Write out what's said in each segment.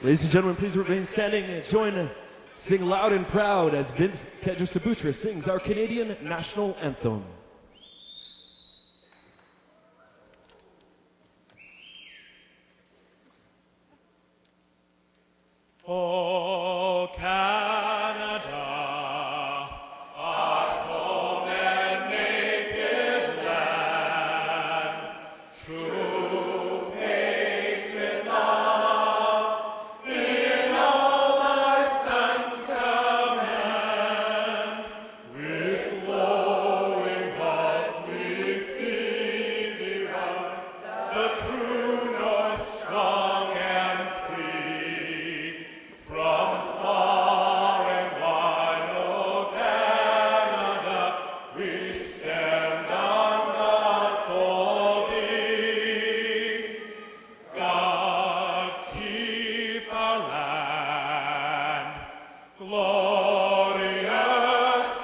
Ladies and gentlemen, please remain standing and join Sing Loud and Proud as Vince Tedros sings our Canadian national anthem. Oh, Canada, our home and native land, true patriot love, in all thy sons command, with glowing hearts we sing thee round, the true north strong and free. From far and wide, O Canada, we stand on guard for thee. God keep our land glorious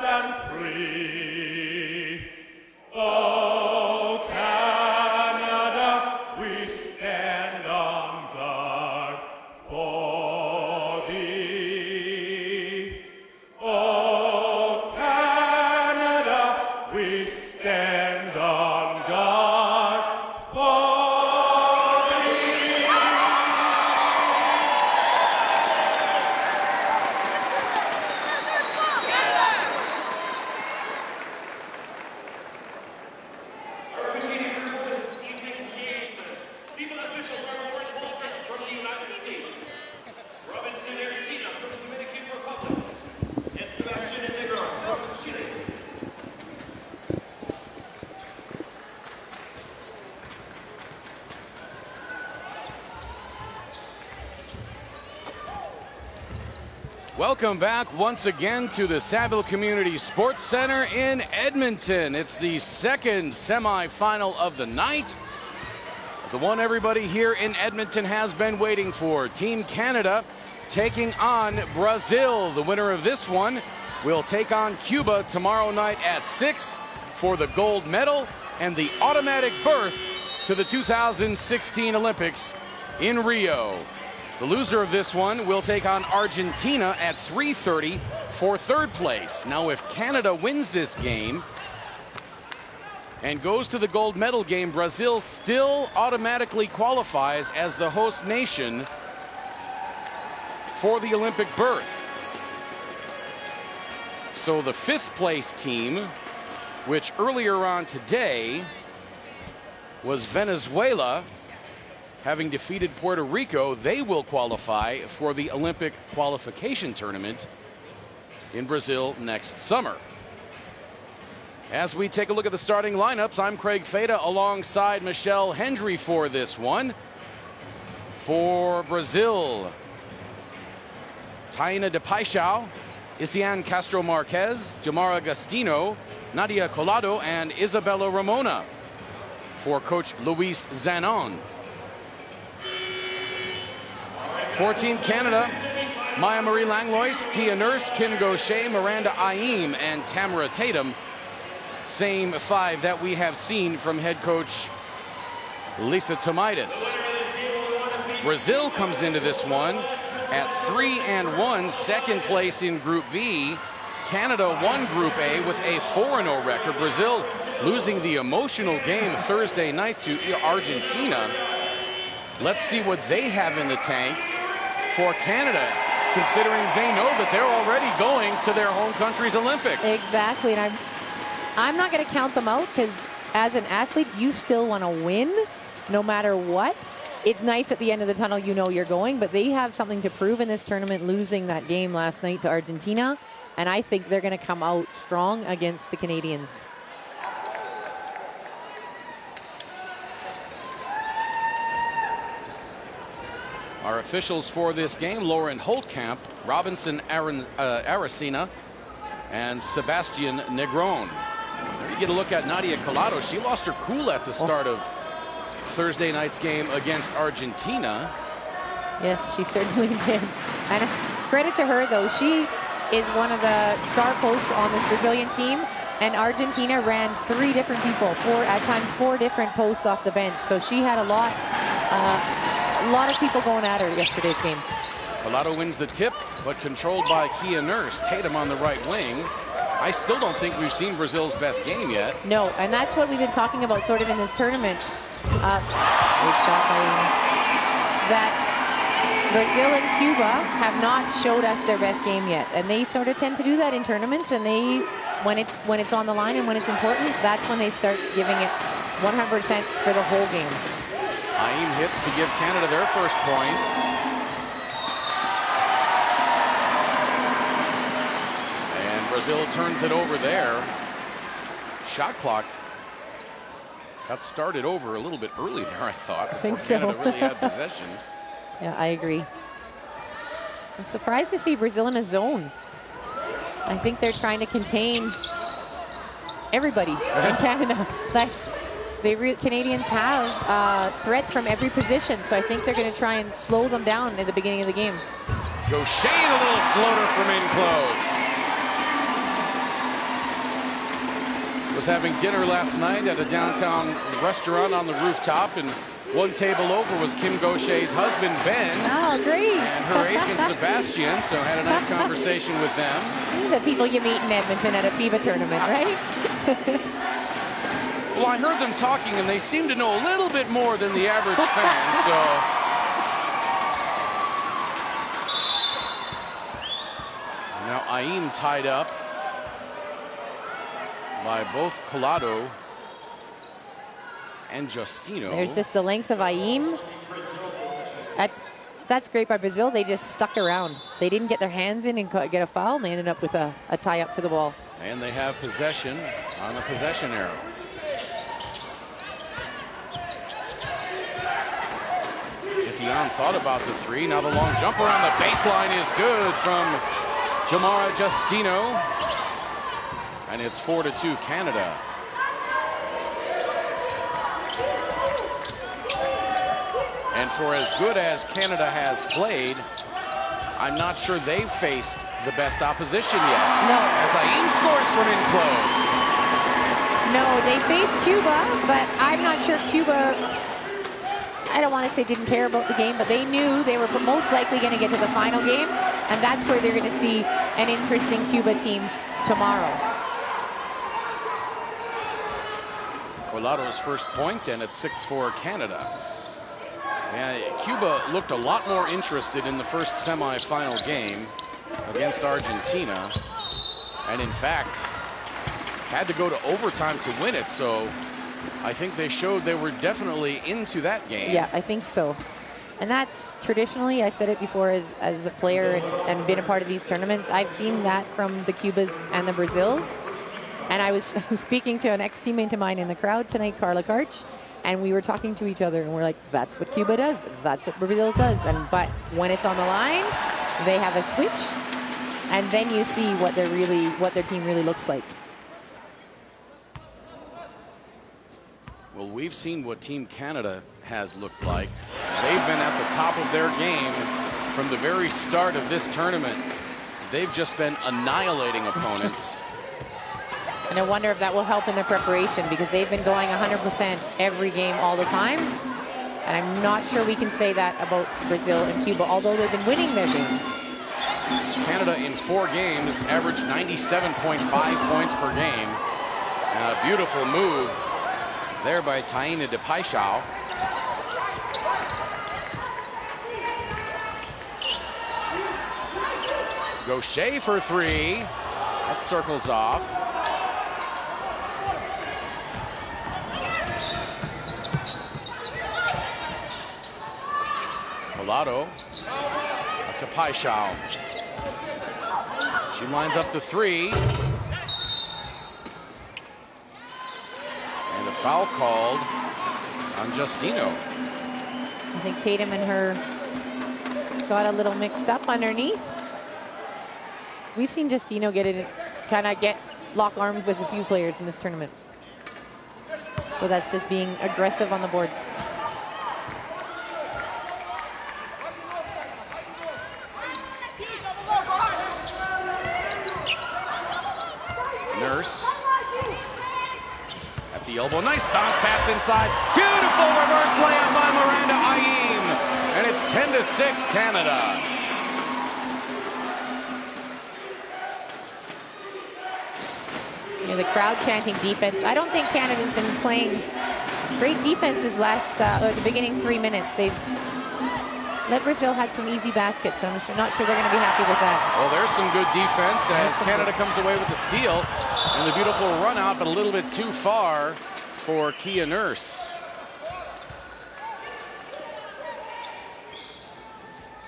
and free. O Canada, we stand on guard for thee. O Canada, we stand on guard for thee. Officiating for this evening's game, FIBA officials are reporting from the United States, Robinson Ercina from the Dominican Republic, and Sebastian Negron from Chile. Welcome back once again to the Saville Community Sports Center in Edmonton. It's the second semifinal of the night. The one everybody here in Edmonton has been waiting for. Team Canada taking on Brazil. The winner of this one will take on Cuba tomorrow night at 6 for the gold medal and the automatic berth to the 2016 Olympics in Rio. The loser of this one will take on Argentina at 3:30 for third place. Now, if Canada wins this game and goes to the gold medal game, Brazil still automatically qualifies as the host nation for the Olympic berth. So the fifth place team, which earlier on today was Venezuela, having defeated Puerto Rico, they will qualify for the Olympic qualification tournament in Brazil next summer. As we take a look at the starting lineups, I'm Craig Feda alongside Michelle Hendry for this one. For Brazil, Taina de Paixão, Isiane Castro Marquez, Jamara Agostino, Nadia Collado, and Isabella Ramona. For coach Luis Zanon. For Team Canada, Maya Marie Langlois, Kia Nurse, Kim Gaucher, Miranda Aim, and Tamara Tatum. Same five that we have seen from head coach Lisa Tomaitis. Brazil comes into this one at 3-1, second place in Group B. Canada won Group A with a 4-0 record. Brazil losing the emotional game Thursday night to Argentina. Let's see what they have in the tank for Canada, considering they know that they're already going to their home country's Olympics. Exactly, and I'm not going to count them out, because as an athlete, you still want to win no matter what. It's nice at the end of the tunnel, you know you're going, but they have something to prove in this tournament, losing that game last night to Argentina, and I think they're going to come out strong against the Canadians. Our officials for this game, Lauren Holtkamp, Robinson Aracena, and Sebastian Negron. There you get a look at Nadia Collado. She lost her cool at the start of Thursday night's game against Argentina. Yes, she certainly did. And credit to her, though. She is one of the star posts on this Brazilian team. And Argentina ran three different people, at times four different posts off the bench. So she had a lot of people going at her yesterday's game. Colado wins the tip, but controlled by Kia Nurse. Tatum on the right wing. I still don't think we've seen Brazil's best game yet. No, and that's what we've been talking about sort of in this tournament. Good shot by that Brazil and Cuba have not showed us their best game yet. And they sort of tend to do that in tournaments, and they, when it's on the line and when it's important, that's when they start giving it 100% for the whole game. Aim hits to give Canada their first points. Brazil turns it over there. Shot clock got started over a little bit early there, I thought. I think so. Canada really had possession. Yeah, I agree. I'm surprised to see Brazil in a zone. I think they're trying to contain everybody in Canada. Like, Canadians have threats from every position, so I think they're going to try and slow them down at the beginning of the game. Gaucher, a little floater from in close. Was having dinner last night at a downtown restaurant on the rooftop, and one table over was Kim Gaucher's husband, Ben. Oh, great. And her agent, Sebastian, so had a nice conversation with them. These are the people you meet in Edmonton at a FIBA tournament, right? Well, I heard them talking, and they seem to know a little bit more than the average fan, so. Now Aim tied up by both Colado and Justino. There's just the length of Aim. That's great by Brazil. They just stuck around. They didn't get their hands in and get a foul, and they ended up with a tie up for the ball. And they have possession on the possession arrow. Isian thought about the three. Now the long jumper on the baseline is good from Jamara Justino. And it's 4-2 Canada. And for as good as Canada has played, I'm not sure they've faced the best opposition yet. No. As Aim scores from in close. No, they faced Cuba, but I'm not sure Cuba, I don't want to say didn't care about the game, but they knew they were most likely going to get to the final game, and that's where they're going to see an interesting Cuba team tomorrow. Colado's first point, and it's 6-4 Canada. Yeah, Cuba looked a lot more interested in the first semifinal game against Argentina, and in fact had to go to overtime to win it, so I think they showed they were definitely into that game. Yeah, I think so. And that's traditionally, I've said it before as a player and been a part of these tournaments, I've seen that from the Cubas and the Brazils. And I was speaking to an ex-teammate of mine in the crowd tonight, Carla Karch, and we were talking to each other, and we're like, that's what Cuba does. That's what Brazil does. But when it's on the line, they have a switch, and then you see what their team really looks like. Well, we've seen what Team Canada has looked like. They've been at the top of their game from the very start of this tournament. They've just been annihilating opponents. And I wonder if that will help in their preparation, because they've been going 100% every game all the time. And I'm not sure we can say that about Brazil and Cuba, although they've been winning their games. Canada in 4 games averaged 97.5 points per game. And a beautiful move there by Taina de Paixão. Gaucher for 3. That circles off. Colado to Paixão. She lines up the 3. And a foul called on Justino. I think Tatum and her got a little mixed up underneath. We've seen Justino get lock arms with a few players in this tournament. So that's just being aggressive on the boards. Nurse at the elbow. Nice bounce pass inside. Beautiful reverse layup by Miranda Aim. And it's 10-6 Canada. You know, the crowd chanting defense. I don't think Canada's been playing great defense this last, the beginning 3 minutes. They've let Brazil had some easy baskets. I'm not sure they're going to be happy with that. Well, there's some good defense as Canada comes away with the steal. And the beautiful run out, but a little bit too far for Kia Nurse.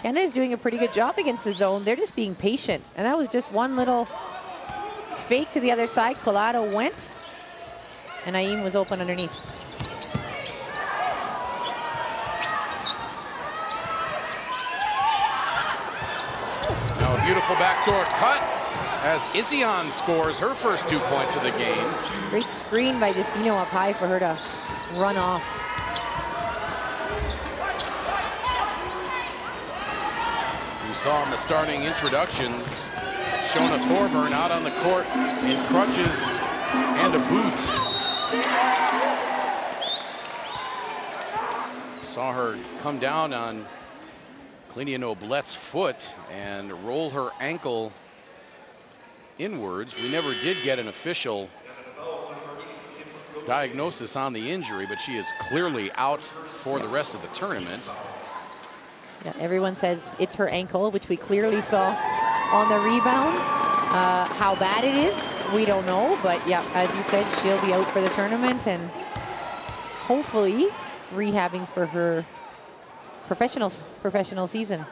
Canada's doing a pretty good job against the zone. They're just being patient. And that was just one little fake to the other side. Collado went, and Aim was open underneath. Now a beautiful backdoor cut as Izion scores her first 2 points of the game. Great screen by Justino up high for her to run off. We saw in the starting introductions Shona Thorburn out on the court in crutches and a boot. Saw her come down on Clinia Noblet's foot and roll her ankle inwards. We never did get an official diagnosis on the injury, but she is clearly out for the rest of the tournament. Yeah, everyone says it's her ankle, which we clearly saw on the rebound. How bad it is, we don't know. But yeah, as you said, she'll be out for the tournament and hopefully rehabbing for her professional season.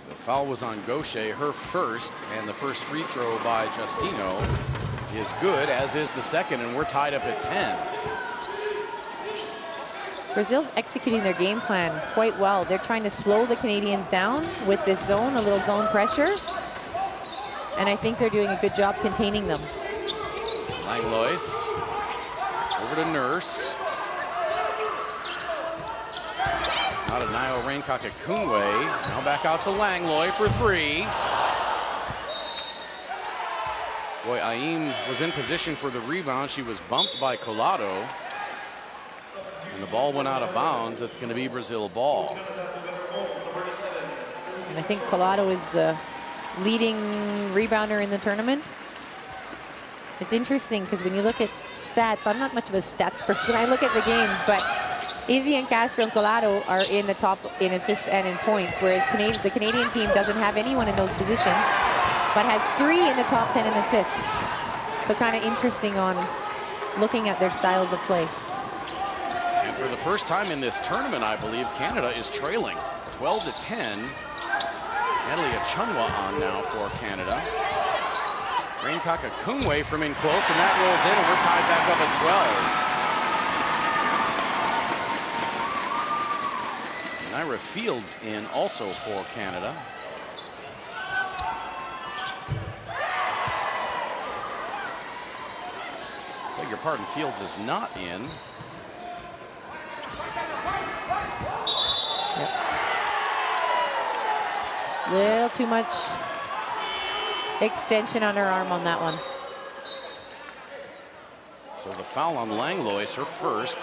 The foul was on Gaucher, her first, and the first free throw by Justino is good, as is the second, and we're tied up at 10. Brazil's executing their game plan quite well. They're trying to slow the Canadians down with this zone, a little zone pressure. And I think they're doing a good job containing them. Langlois over to Nurse. Out of Nio Rain-Kakakungwe. Now back out to Langlois for three. Boy, Aim was in position for the rebound. She was bumped by Collado. And the ball went out of bounds. That's going to be Brazil ball. And I think Collado is the leading rebounder in the tournament. It's interesting because when you look at stats, I'm not much of a stats person. I look at the games, but Izzy and Castro and Collado are in the top in assists and in points, whereas the Canadian team doesn't have anyone in those positions, but has 3 in the top 10 in assists. So kind of interesting on looking at their styles of play. And for the first time in this tournament, I believe Canada is trailing 12-10. Natalie Achunwa on now for Canada. Rain-Kakakungwe from in close, and that rolls in, and we're tied back up at 12. Naira Fields in also for Canada. Beg your pardon, Fields is not in. Yep. Little too much extension on her arm on that one. So the foul on Langlois, her first.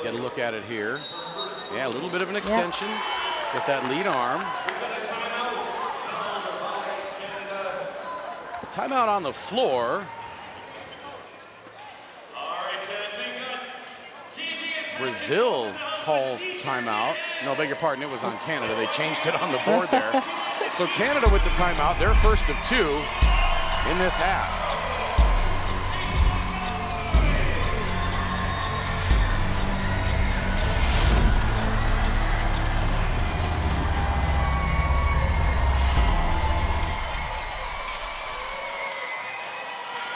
Get a look at it here. Yeah, a little bit of an extension. Get that lead arm. Timeout on the floor. Brazil calls timeout. No, beg your pardon, it was on Canada. They changed it on the board there. So Canada with the timeout, their first of 2 in this half.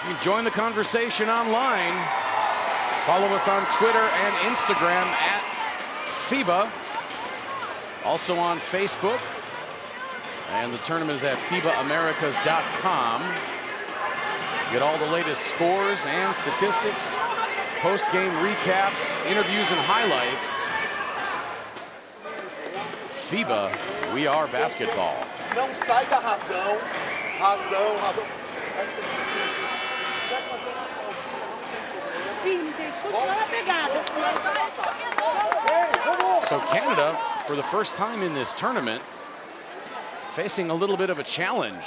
You can join the conversation online. Follow us on Twitter and Instagram at FIBA. Also on Facebook. And the tournament is at FIBAAmericas.com. Get all the latest scores and statistics, post-game recaps, interviews, and highlights. FIBA, we are basketball. Não sai da razão. So Canada, for the first time in this tournament, facing a little bit of a challenge.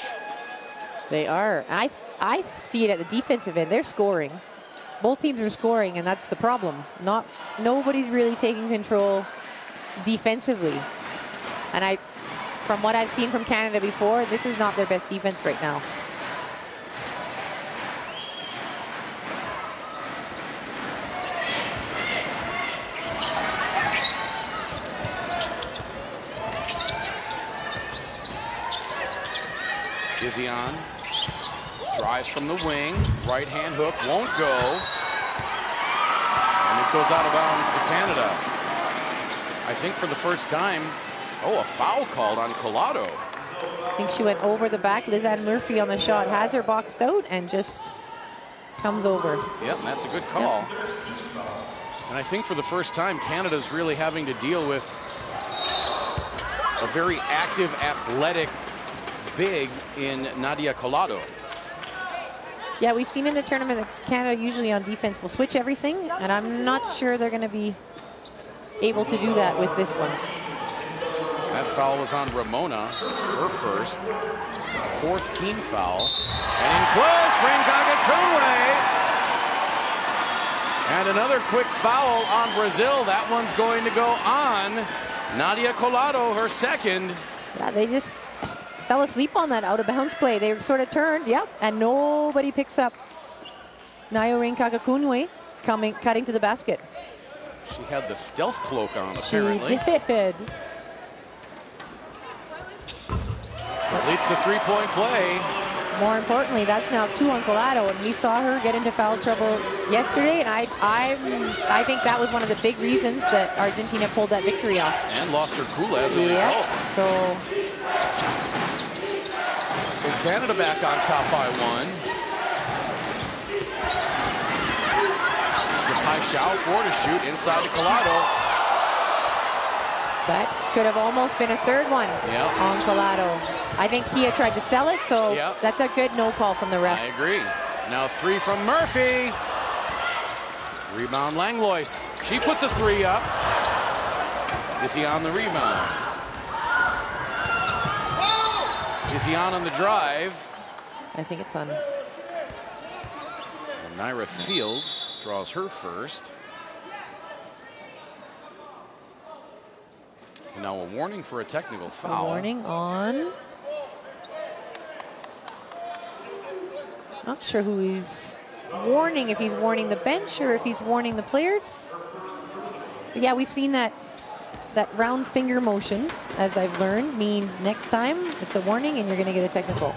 They are. I see it at the defensive end. They're scoring. Both teams are scoring, and that's the problem. Nobody's really taking control defensively. And from what I've seen from Canada before, this is not their best defense right now. Izion drives from the wing. Right hand hook won't go. And it goes out of bounds to Canada. I think for the first time, a foul called on Collado. I think she went over the back. Lizanne Murphy on the shot has her boxed out and just comes over. Yep, and that's a good call. Yep. And I think for the first time, Canada's really having to deal with a very active, athletic big in Nadia Collado. Yeah, we've seen in the tournament that Canada usually on defense will switch everything, and I'm not sure they're going to be able to do that with this one. That foul was on Ramona, her first. Fourth team foul. And in close, Rainkaga Kunwe. And another quick foul on Brazil. That one's going to go on Nadia Collado, her second. Yeah, they just fell asleep on that out-of-bounds play. They sort of turned, and nobody picks up Nayo Rainkaga Kunwe cutting to the basket. She had the stealth cloak on, apparently. She did. Leads the three-point play. More importantly, that's now 2 on Collado, and we saw her get into foul trouble yesterday, and I think that was one of the big reasons that Argentina pulled that victory off. And lost her cool as a result. So Canada back on top by 1. Pai Xiao 4 to shoot inside to Collado. That could have almost been a third one on Collado. I think Kia tried to sell it, so that's a good no call from the ref. I agree. Now 3 from Murphy. Rebound Langlois. She puts a 3 up. Is he on the rebound? Is he on the drive? I think it's on. And Naira Fields draws her first. And now a warning for a technical foul. A warning on. Not sure who he's warning, if he's warning the bench or if he's warning the players. But yeah, we've seen that round finger motion, as I've learned, means next time it's a warning and you're going to get a technical.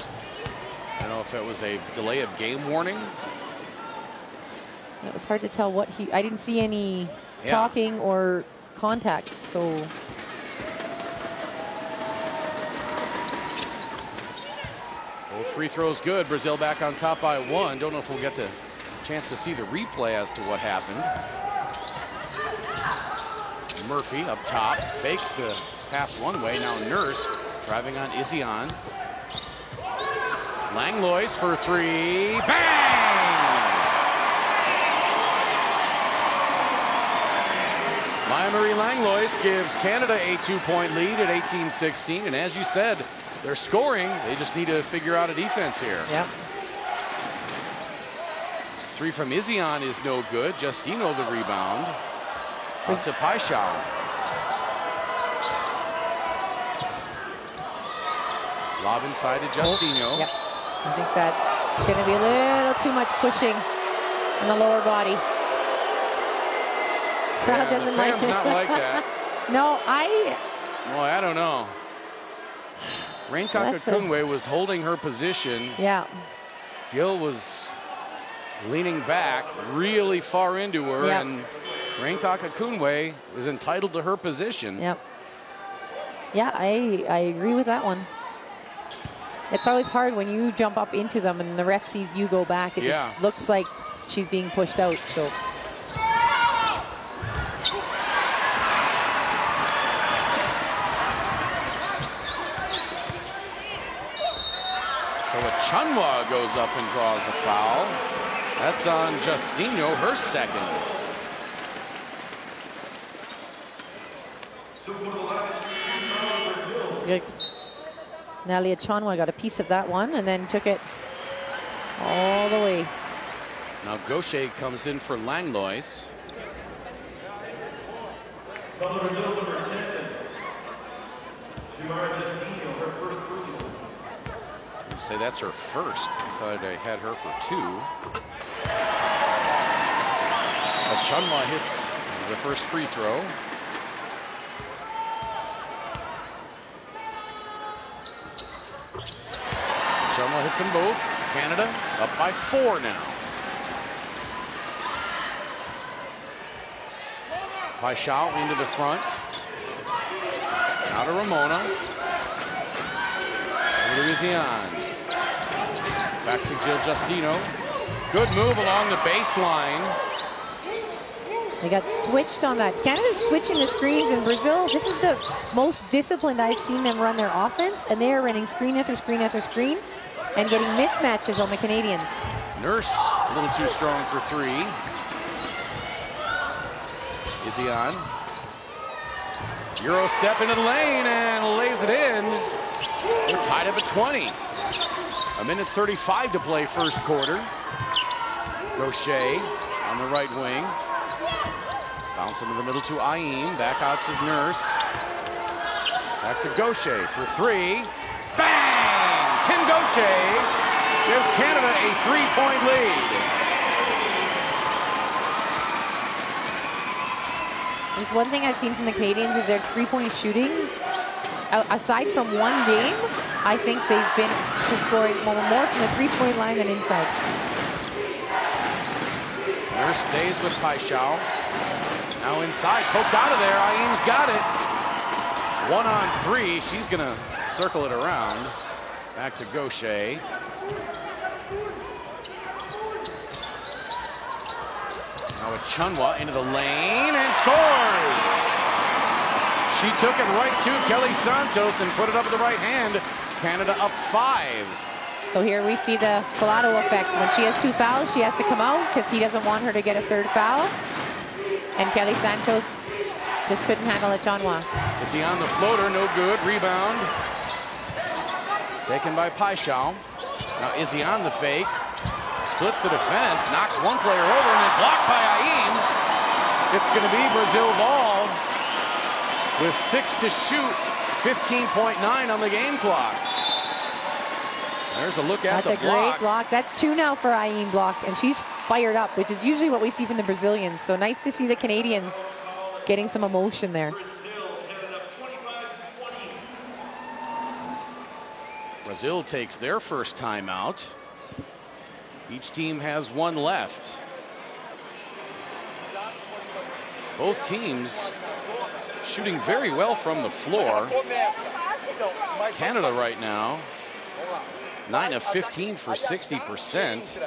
I don't know if it was a delay of game warning. It was hard to tell what I didn't see any talking or contact, so. Both free throws good. Brazil back on top by 1. Don't know if we'll get a chance to see the replay as to what happened. Murphy up top, fakes the pass one way. Now Nurse driving on Izion. Langlois for 3. Bang! Maya Marie Langlois gives Canada a 2-point lead at 18-16. And as you said, they're scoring. They just need to figure out a defense here. Yep. 3 from Izion is no good. Justino the rebound. Up to Pai Xiao. Lob inside to Justino. Yep. I think that's going to be a little too much pushing on the lower body. Crowd doesn't the like fans it. not like that. No, Well, I don't know. Rainkaga Kunwe was holding her position. Yeah. Gill was leaning back really far into her, and Rainkaga Kunwe is entitled to her position. Yep. Yeah, I agree with that one. It's always hard when you jump up into them and the ref sees you go back. It just looks like she's being pushed out. So. So Achunwa goes up and draws the foul. That's on Justino, her second. Nalia Chanwa got a piece of that one and then took it all the way. Now Gaucher comes in for Langlois. From Brazil's number 10, Shumara Justino, her first personal. You say that's her first. I thought I had her for 2. Chunwa hits the first free throw. Chunwa hits them both. Canada up by 4 now. Paixão into the front. Now to Ramona. Louisiana. Back to Gil Justino. Good move along the baseline. They got switched on that. Canada's switching the screens in Brazil. This is the most disciplined I've seen them run their offense, and they are running screen after screen after screen and getting mismatches on the Canadians. Nurse a little too strong for 3. Izzy-on. Euro step into the lane and lays it in. We're tied up at 20. 1:35 to play first quarter. Gaucher on the right wing. Bounce into the middle to Ayin. Back out to Nurse. Back to Gaucher for 3. Bang! Kim Gaucher gives Canada a 3-point lead. There's one thing I've seen from the Canadians is their three-point shooting. Aside from one game, I think they've been scoring more from the three-point line than inside. Nurse stays with Paixão. Now inside, poked out of there. Ayim's got it. 1-on-3. She's going to circle it around. Back to Gaucher. Now with Chunwa into the lane and scores. She took it right to Kelly Santos and put it up with the right hand. Canada up 5. So here we see the Collado effect. When she has 2 fouls, she has to come out because he doesn't want her to get a 3rd foul. And Kelly Santos just couldn't handle it. Chanwa. Is he on the floater? No good. Rebound. Taken by Paixão. Now Izzy on the fake. Splits the defense. Knocks one player over and then blocked by Ayim. It's going to be Brazil ball with 6 to shoot. 15.9 on the game clock. There's a look at the block. That's a great block. That's 2 now for Ayim block, and she's fired up, which is usually what we see from the Brazilians. So nice to see the Canadians getting some emotion there. Brazil takes their first timeout. Each team has 1 left. Both teams shooting very well from the floor. Canada right now, 9 of 15 for 60%.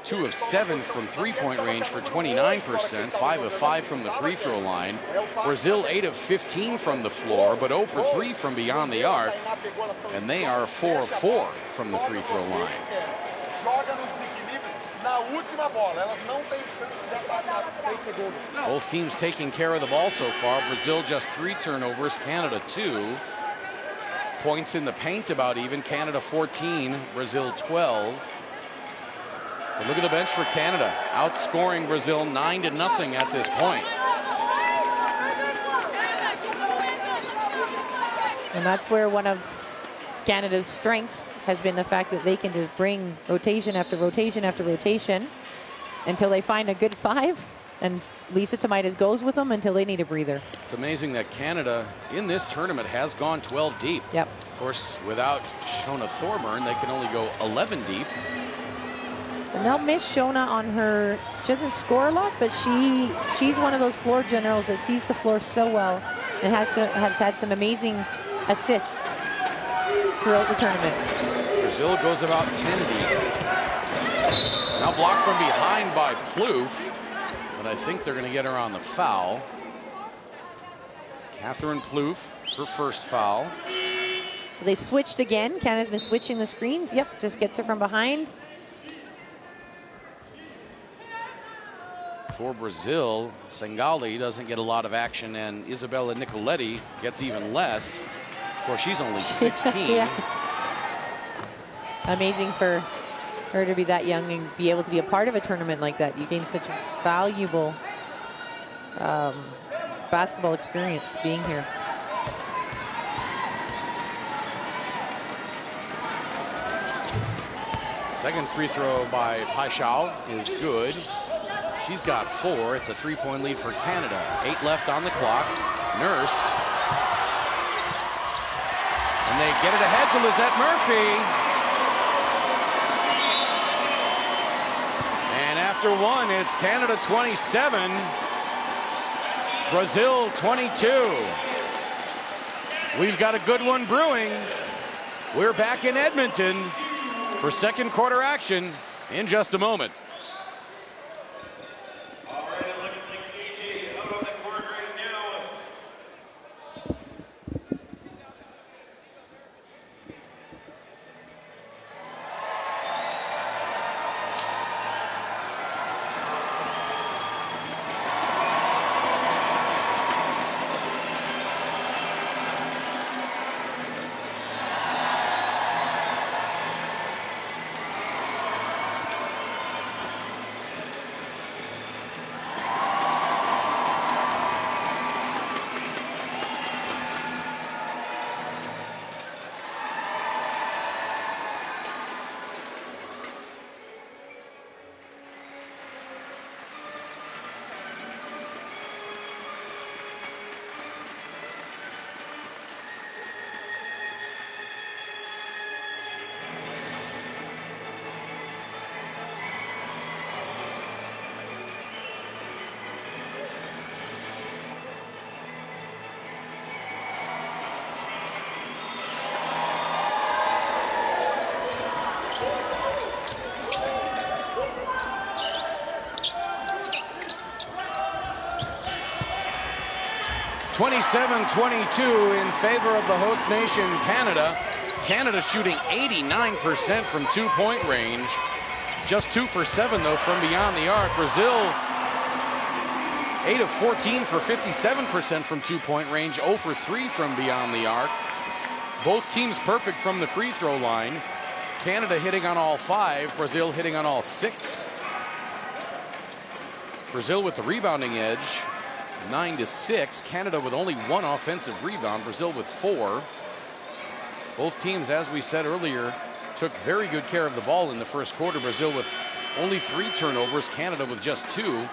2 of 7 from three-point range for 29%. 5 of 5 from the free throw line. Brazil 8 of 15 from the floor, but 0 for 3 from beyond the arc. And they are 4 of 4 from the free throw line. Both teams taking care of the ball so far. Brazil just 3 turnovers, Canada 2. Points in the paint about even. Canada 14, Brazil 12. But look at the bench for Canada, outscoring Brazil 9-0 at this point. And that's where one of Canada's strengths has been the fact that they can just bring rotation after rotation after rotation until they find a good 5. And Lisa Tomaitis goes with them until they need a breather. It's amazing that Canada in this tournament has gone 12 deep. Yep. Of course, without Shona Thorburn, they can only go 11 deep. And they'll miss Shona on her. She doesn't score a lot, but she's one of those floor generals that sees the floor so well and has had some amazing assists throughout the tournament. Brazil goes about 10 deep. Now blocked from behind by Plouffe. But I think they're going to get her on the foul. Catherine Plouffe, her first foul. So they switched again. Canada's been switching the screens. Yep, just gets her from behind. For Brazil, Sengali doesn't get a lot of action, and Isabella Nicoletti gets even less. Of course, she's only 16. Yeah. Amazing for her to be that young and be able to be a part of a tournament like that. You gain such a valuable basketball experience being here. Second free throw by Paixão is good. She's got 4. It's a 3-point lead for Canada. 8 left on the clock. Nurse. And they get it ahead to Lizette Murphy. And after 1, it's Canada 27, Brazil 22. We've got a good one brewing. We're back in Edmonton for second quarter action in just a moment. All right, it looks like JJ out on the court right now. (27-22) in favor of the host nation, Canada. Canada shooting 89% from two-point range. Just 2 for 7, though, from beyond the arc. Brazil, 8 of 14 for 57% from two-point range, 0 for 3 from beyond the arc. Both teams perfect from the free throw line. Canada hitting on all 5, Brazil hitting on all 6. Brazil with the rebounding edge, 9-6. Canada with only 1 offensive rebound, Brazil with 4. Both teams, as we said earlier, took very good care of the ball in the first quarter. Brazil with only 3 turnovers, Canada with just 2.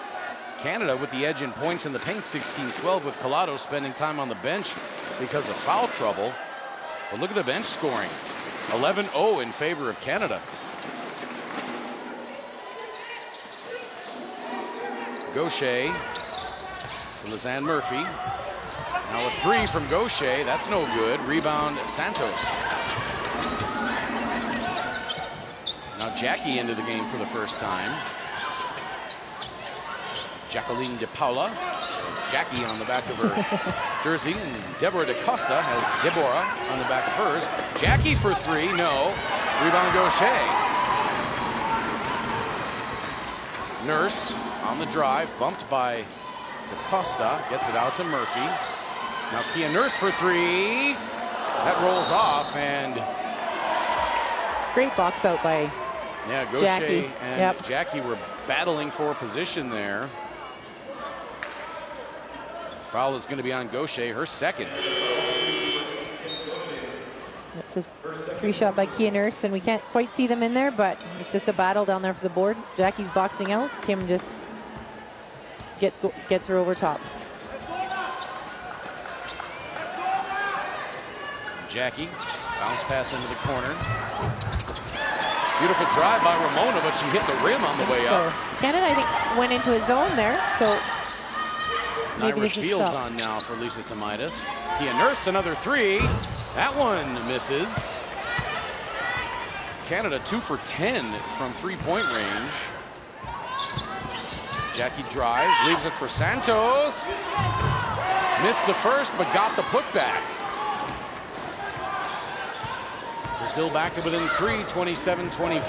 Canada with the edge in points in the paint, 16-12, with Collado spending time on the bench because of foul trouble. But look at the bench scoring, 11-0 in favor of Canada. Gaucher to Lizanne Murphy. Now a 3 from Gaucher, that's no good. Rebound Santos. Now Jackie into the game for the first time. Jacqueline De Paula. Jackie on the back of her jersey. And Deborah Da Costa has Deborah on the back of hers. Jackie for 3, no. Rebound Gaucher. Nurse on the drive, bumped by Da Costa, gets it out to Murphy. Now Kia Nurse for 3. That rolls off, and Great box out by Gaucher Jackie. and Jackie were battling for position there. Foul is going to be on Gaucher, her second. It's a 3-shot by Kia Nurse, and we can't quite see them in there, but it's just a battle down there for the board. Jackie's boxing out. Kim just gets her over top. Jackie, bounce pass into the corner. Beautiful drive by Ramona, but she hit the rim on the way up. Canada, I think, went into a zone there, so maybe Irish this is Fields stop. on now for Lisa Tomaitis. Kia Nurse, another 3. That one misses. Canada 2 for 10 from 3-point range. Jackie drives, leaves it for Santos. Missed the first, but got the putback. Brazil back to within 3, 27-24.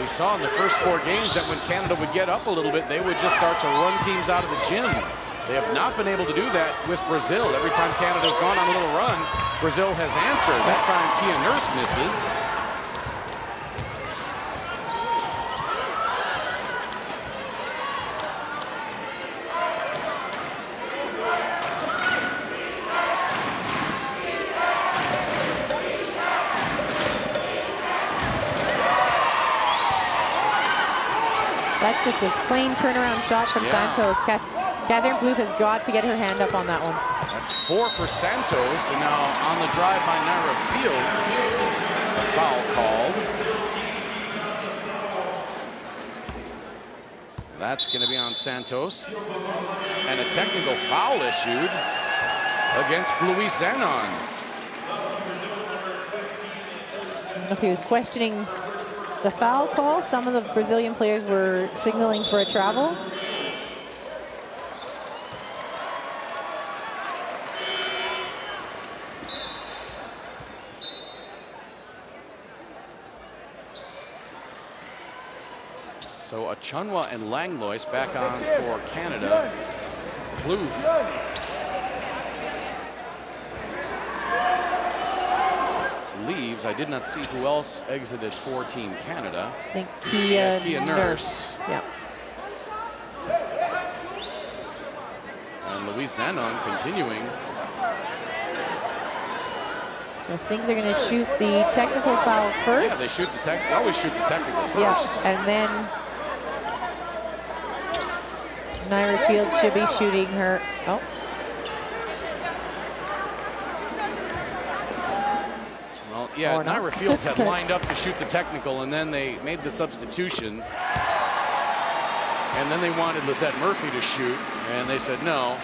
We saw in the first 4 games that when Canada would get up a little bit, they would just start to run teams out of the gym. They have not been able to do that with Brazil. Every time Canada's gone on a little run, Brazil has answered. That time, Kia Nurse misses. That's just a plain turnaround shot from Santos. Catherine Plouffe has got to get her hand up on that one. That's 4 for Santos, and now on the drive by Naira Fields, a foul called. That's going to be on Santos, and a technical foul issued against Luis Zanon. I don't know if he was questioning the foul call. Some of the Brazilian players were signaling for a travel. So Achunwa and Langlois back on for Canada. Plouffe. Leaves. I did not see who else exited for Team Canada. I think Kia Nurse. Yeah. And Luis Zanon continuing. So I think they're going to shoot the technical foul first. Yeah, they shoot the they always shoot the technical first. Yeah, and then Naira Fields should be shooting her. Oh. Well, yeah, Naira Fields had lined up to shoot the technical, and then they made the substitution. And then they wanted Lisette Murphy to shoot, and they said, no,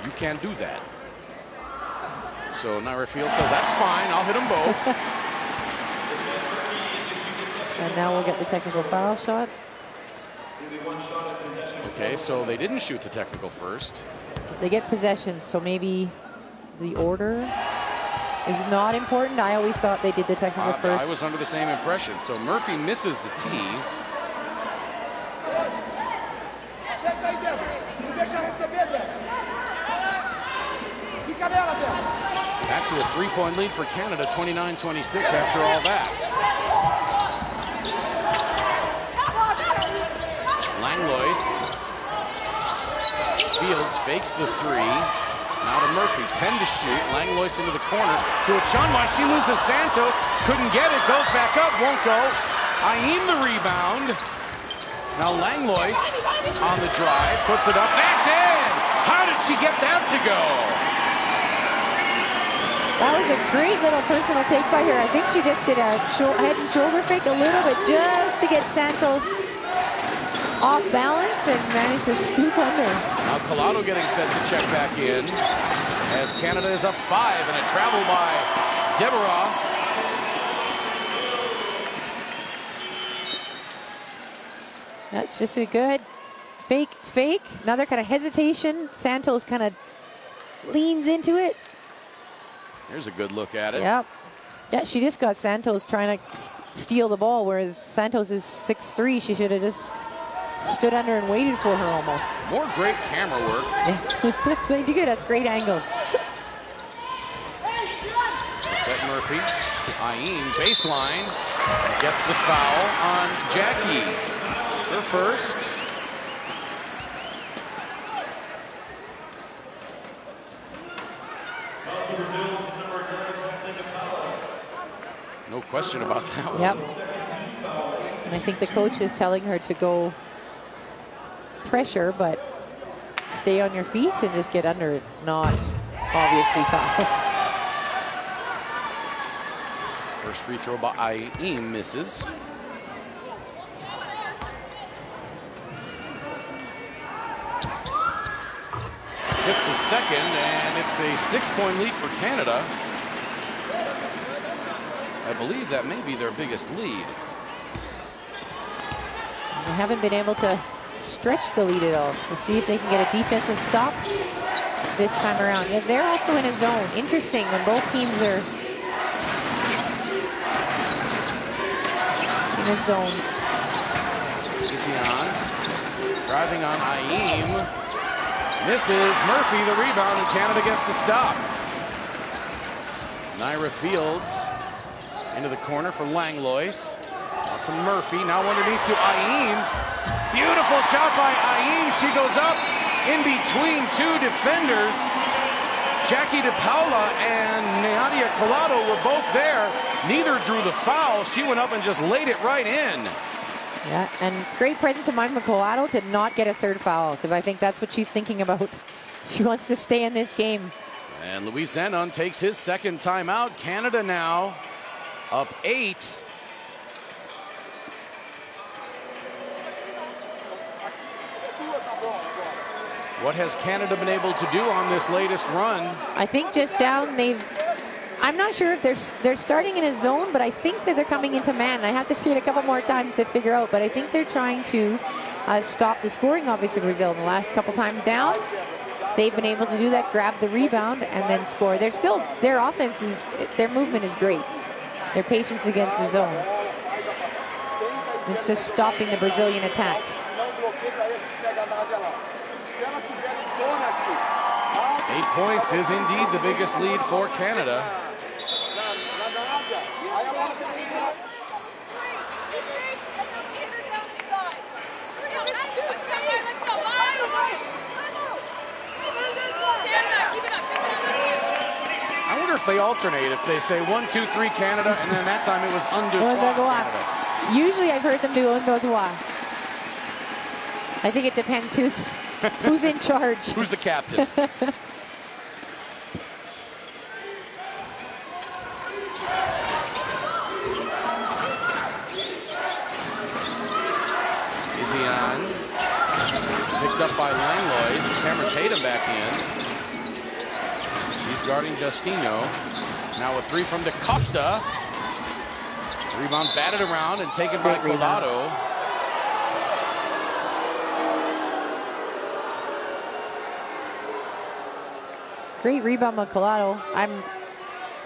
you can't do that. So Naira Fields says, that's fine, I'll hit them both. And now we'll get the technical foul shot. Okay, so they didn't shoot the technical first. So they get possession, so maybe the order is not important. I always thought they did the technical first. I was under the same impression. So Murphy misses the tee. Back to a 3-point lead for Canada, 29-26 after all that. Langlois. Fields fakes the 3. Now to Murphy, 10 to shoot. Langlois into the corner to Achunwa. She loses Santos. Couldn't get it. Goes back up. Won't go. Aim the rebound. Now Langlois on the drive. Puts it up. That's in. How did she get that to go? That was a great little personal take by her. I think she just did a head and shoulder fake a little bit just to get Santos off balance and managed to scoop under. Now Collado getting set to check back in as Canada is up 5 and a travel by Deborah. That's just a good fake. Another kind of hesitation. Santos kind of leans into it. Here's a good look at it. Yep. Yeah, she just got Santos trying to steal the ball, whereas Santos is 6'3". She should have just stood under and waited for her almost. More great camera work. They do good. That's great angles. Set Murphy. Ayin, baseline. Gets the foul on Jackie. Her first. No question about that one. Yep. And I think the coach is telling her to go pressure, but stay on your feet and just get under it, not obviously foul. First free throw by Ayin misses. Hits the second, and it's a 6-point lead for Canada. I believe that may be their biggest lead. They haven't been able to stretch the lead at all. We'll see if they can get a defensive stop this time around. Yeah, they're also in a zone. Interesting when both teams are this zone. Isian driving on Aim. Misses. Murphy the rebound, and Canada gets the stop. Naira Fields into the corner for Langlois. Out to Murphy. Now underneath to Aim. Beautiful shot by Aim. She goes up in between two defenders. Jackie DePaula and Nadia Collado were both there. Neither drew the foul. She went up and just laid it right in. Yeah, and great presence of mind from Collado to not get a third foul, because I think that's what she's thinking about. She wants to stay in this game. And Luis Zenon takes his second timeout. Canada now up 8. What has Canada been able to do on this latest run? I think just down I'm not sure if they're starting in a zone, but I think that they're coming into man. I have to see it a couple more times to figure out, but I think they're trying to stop the scoring, obviously, Brazil. In the last couple times down, they've been able to do that, grab the rebound, and then score. Their offense their movement is great. Their patience against the zone. It's just stopping the Brazilian attack. 8 points is indeed the biggest lead for Canada. I wonder if they alternate, if they say 1, 2, 3 Canada, and then that time it was under 3 Canada. Usually I've heard them do un, deux, trois. I think it depends who's in charge. Who's the captain? Isian picked up by Langlois. Cameron Tatum back in. She's guarding Justino. Now a 3 from DaCosta. Rebound batted around and taken by Collado. Great rebound by Collado.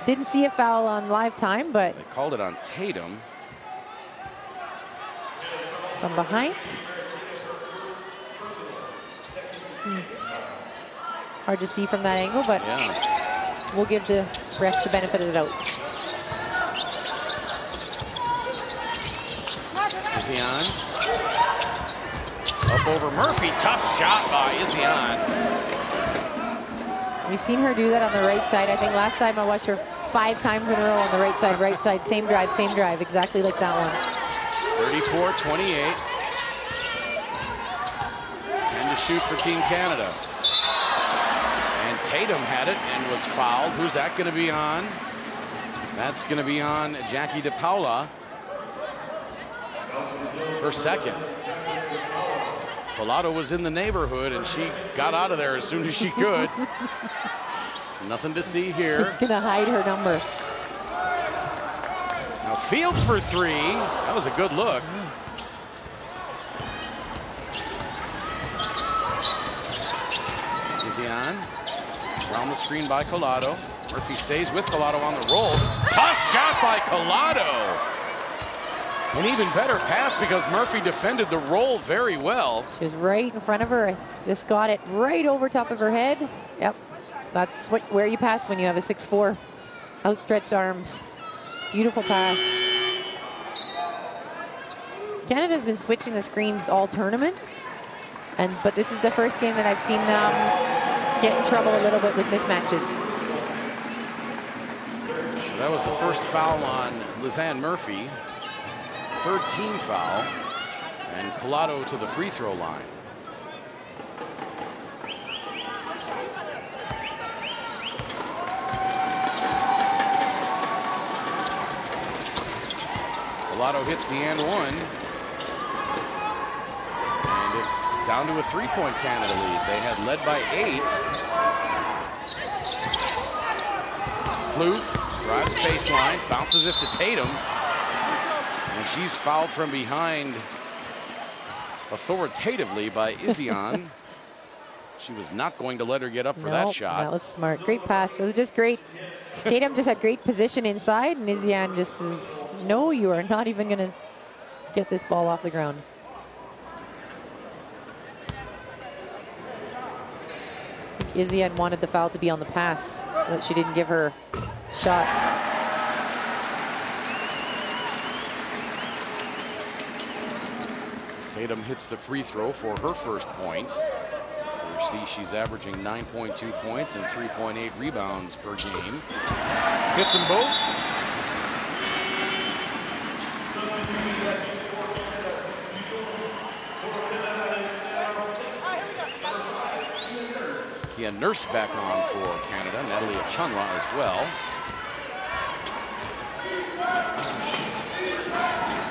Didn't see a foul on live time, but they called it on Tatum. From behind. Hard to see from that angle, but yeah, we'll give the refs the benefit of the doubt. Isian. Up over Murphy. Tough shot by Isian. We've seen her do that on the right side. I think last time I watched her 5 times in a row on the right side, same drive, exactly like that one. 34-28. 10 to shoot for Team Canada. And Tatum had it and was fouled. Who's that going to be on? That's going to be on Jackie DePaula. Her second. Collado was in the neighborhood and she got out of there as soon as she could. Nothing to see here. She's going to hide her number. Now Fields for 3. That was a good look. Isian around the screen by Collado. Murphy stays with Collado on the roll. Tough shot by Collado. An even better pass because Murphy defended the roll very well. She was right in front of her. Just got it right over top of her head. Yep. That's where you pass when you have a 6'4". Outstretched arms. Beautiful pass. Canada's been switching the screens all tournament. But this is the first game that I've seen them get in trouble a little bit with mismatches. So that was the first foul on Lizanne Murphy. 3rd team foul, and Collado to the free throw line. Collado hits the and one, and it's down to a 3-point Canada lead. They had led by 8. Plouffe drives baseline, bounces it to Tatum. And she's fouled from behind authoritatively by Isian. She was not going to let her get up for that shot. That was smart. Great pass. It was just great. Tatum just had great position inside, and Isian just says, no, you are not even going to get this ball off the ground. I think Izzy had wanted the foul to be on the pass, that she didn't give her shots. Tatum hits the free throw for her first point. You see she's averaging 9.2 points and 3.8 rebounds per game. Hits them both. Kia Nurse back on for Canada. Natalie Achunwa as well.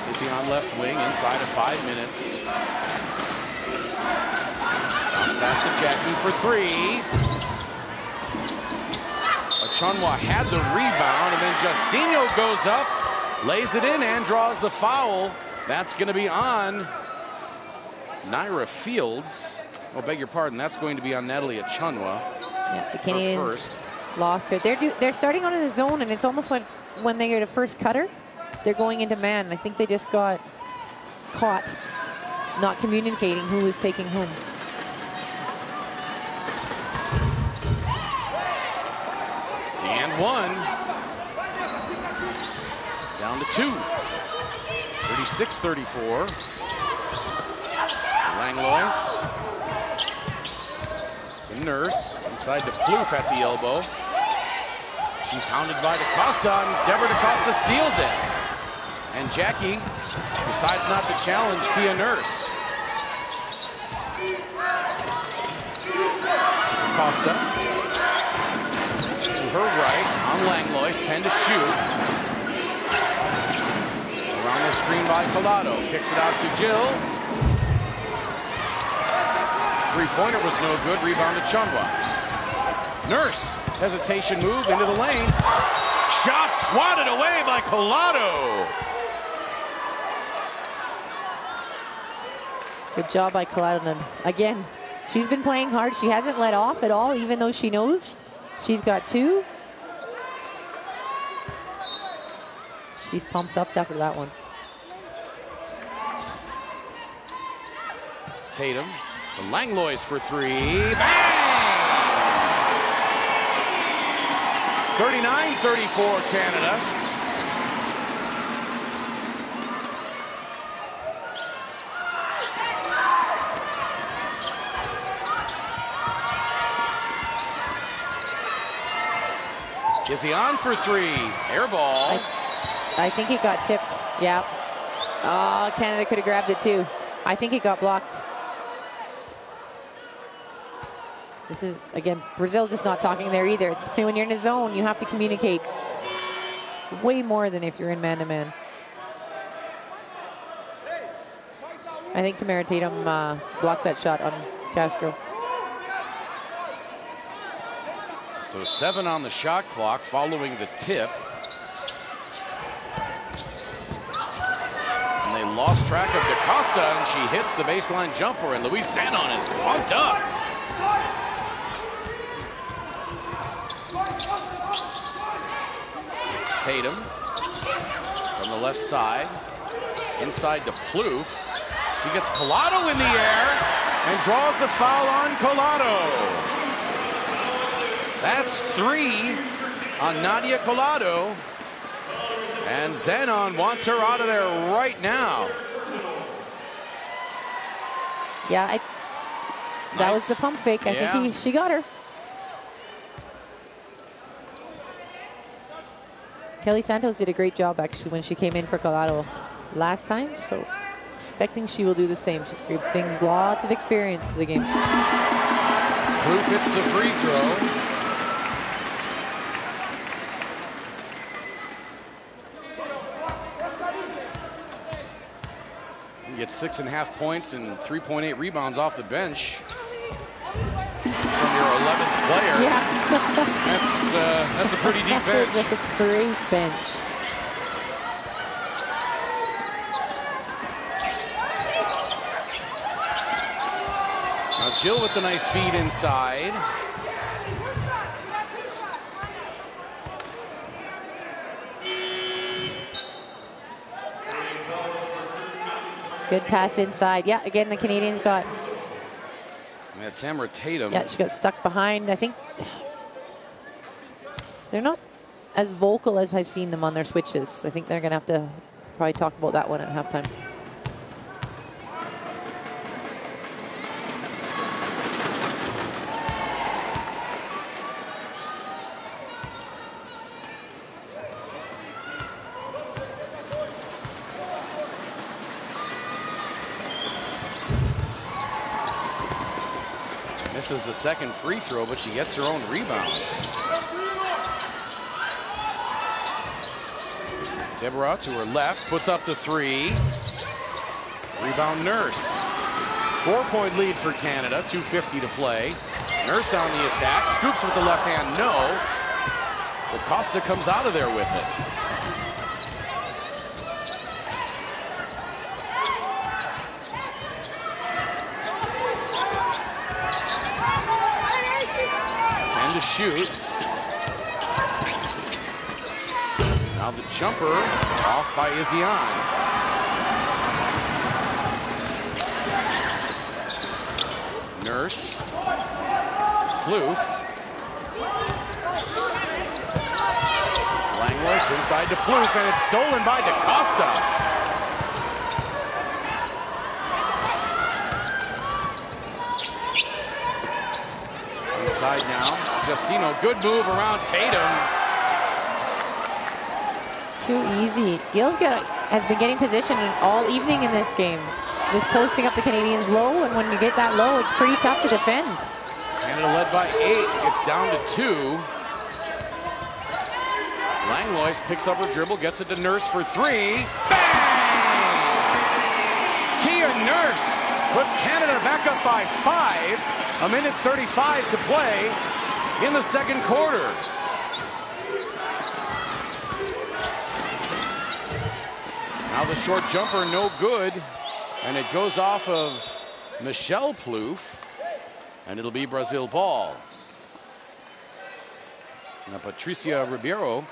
Izzy on left wing inside of 5 minutes. Pass to Jackie for 3. Achunwa had the rebound, and then Justino goes up, lays it in, and draws the foul. That's going to be on Naira Fields. Oh, beg your pardon. That's going to be on Natalie Achunwa. Yeah, the Canadians lost her. They're starting out in the zone, and it's almost like when they get a first cutter, they're going into man. I think they just got caught not communicating who is taking whom. And 1. Down to 2. 36-34. Langlois. To Nurse. Inside to Plouffe at the elbow. She's hounded by DaCosta, and Deborah DaCosta steals it. And Jackie decides not to challenge Kia Nurse. DaCosta to her right on Langlois, 10 to shoot. Around the screen by Collado, kicks it out to Jill. Three-pointer was no good, rebound to Achunwa. Nurse, hesitation move into the lane. Shot swatted away by Collado. Good job by Collado. Again, she's been playing hard. She hasn't let off at all, even though she knows she's got 2. She's pumped up after that one. Tatum to Langlois for 3. Bang! 39-34 Canada. Is he on for 3? Air ball. I think he got tipped. Yeah. Oh, Canada could have grabbed it too. I think it got blocked. This is, again, Brazil's just not talking there either. It's when you're in a zone, you have to communicate way more than if you're in man-to-man. I think Tamara Tatum blocked that shot on Castro. So 7 on the shot clock following the tip. And they lost track of DaCosta, and she hits the baseline jumper, and Louise Zanon is pumped up. Tatum from the left side, inside to Plouffe. She gets Collado in the air and draws the foul on Collado. That's 3 on Nadia Collado. And Zanon wants her out of there right now. Yeah, that was the pump fake. I think she got her. Kelly Santos did a great job actually when she came in for Collado last time, so expecting she will do the same. She brings lots of experience to the game. Plouffe hits the free throw. He gets 6.5 points and 3.8 rebounds off the bench from your 11th player. Yeah. That's a pretty deep bench. That's a great bench. Now Jill with the nice feed inside. Good pass inside. Yeah, again, the Canadians got, Yeah, Tamara Tatum. yeah, she got stuck behind. I think they're not as vocal as I've seen them on their switches. I think they're going to have to probably talk about that one at halftime. Misses the second free throw, but she gets her own rebound. Deborah to her left, puts up the three. Rebound Nurse. 4-point lead for Canada, 2:50 to play. Nurse on the attack, scoops with the left hand, no. DaCosta comes out of there with it. To shoot. Now the jumper off by Izian. Nurse. Plouffe. Langlois inside to Plouffe, and it's stolen by DaCosta. Inside now, Justino, good move around Tatum. Too easy. Gil's has been getting position all evening in this game. Just posting up the Canadians low, and when you get that low, it's pretty tough to defend. Canada led by 8, it's down to 2. Langlois picks up her dribble, gets it to Nurse for 3. Bang! Kia Nurse puts Canada back up by 5. A minute 35 to play in the second quarter. Now the short jumper, no good. And it goes off of Michelle Plouffe. And it'll be Brazil ball. Now Patricia Ribeiro.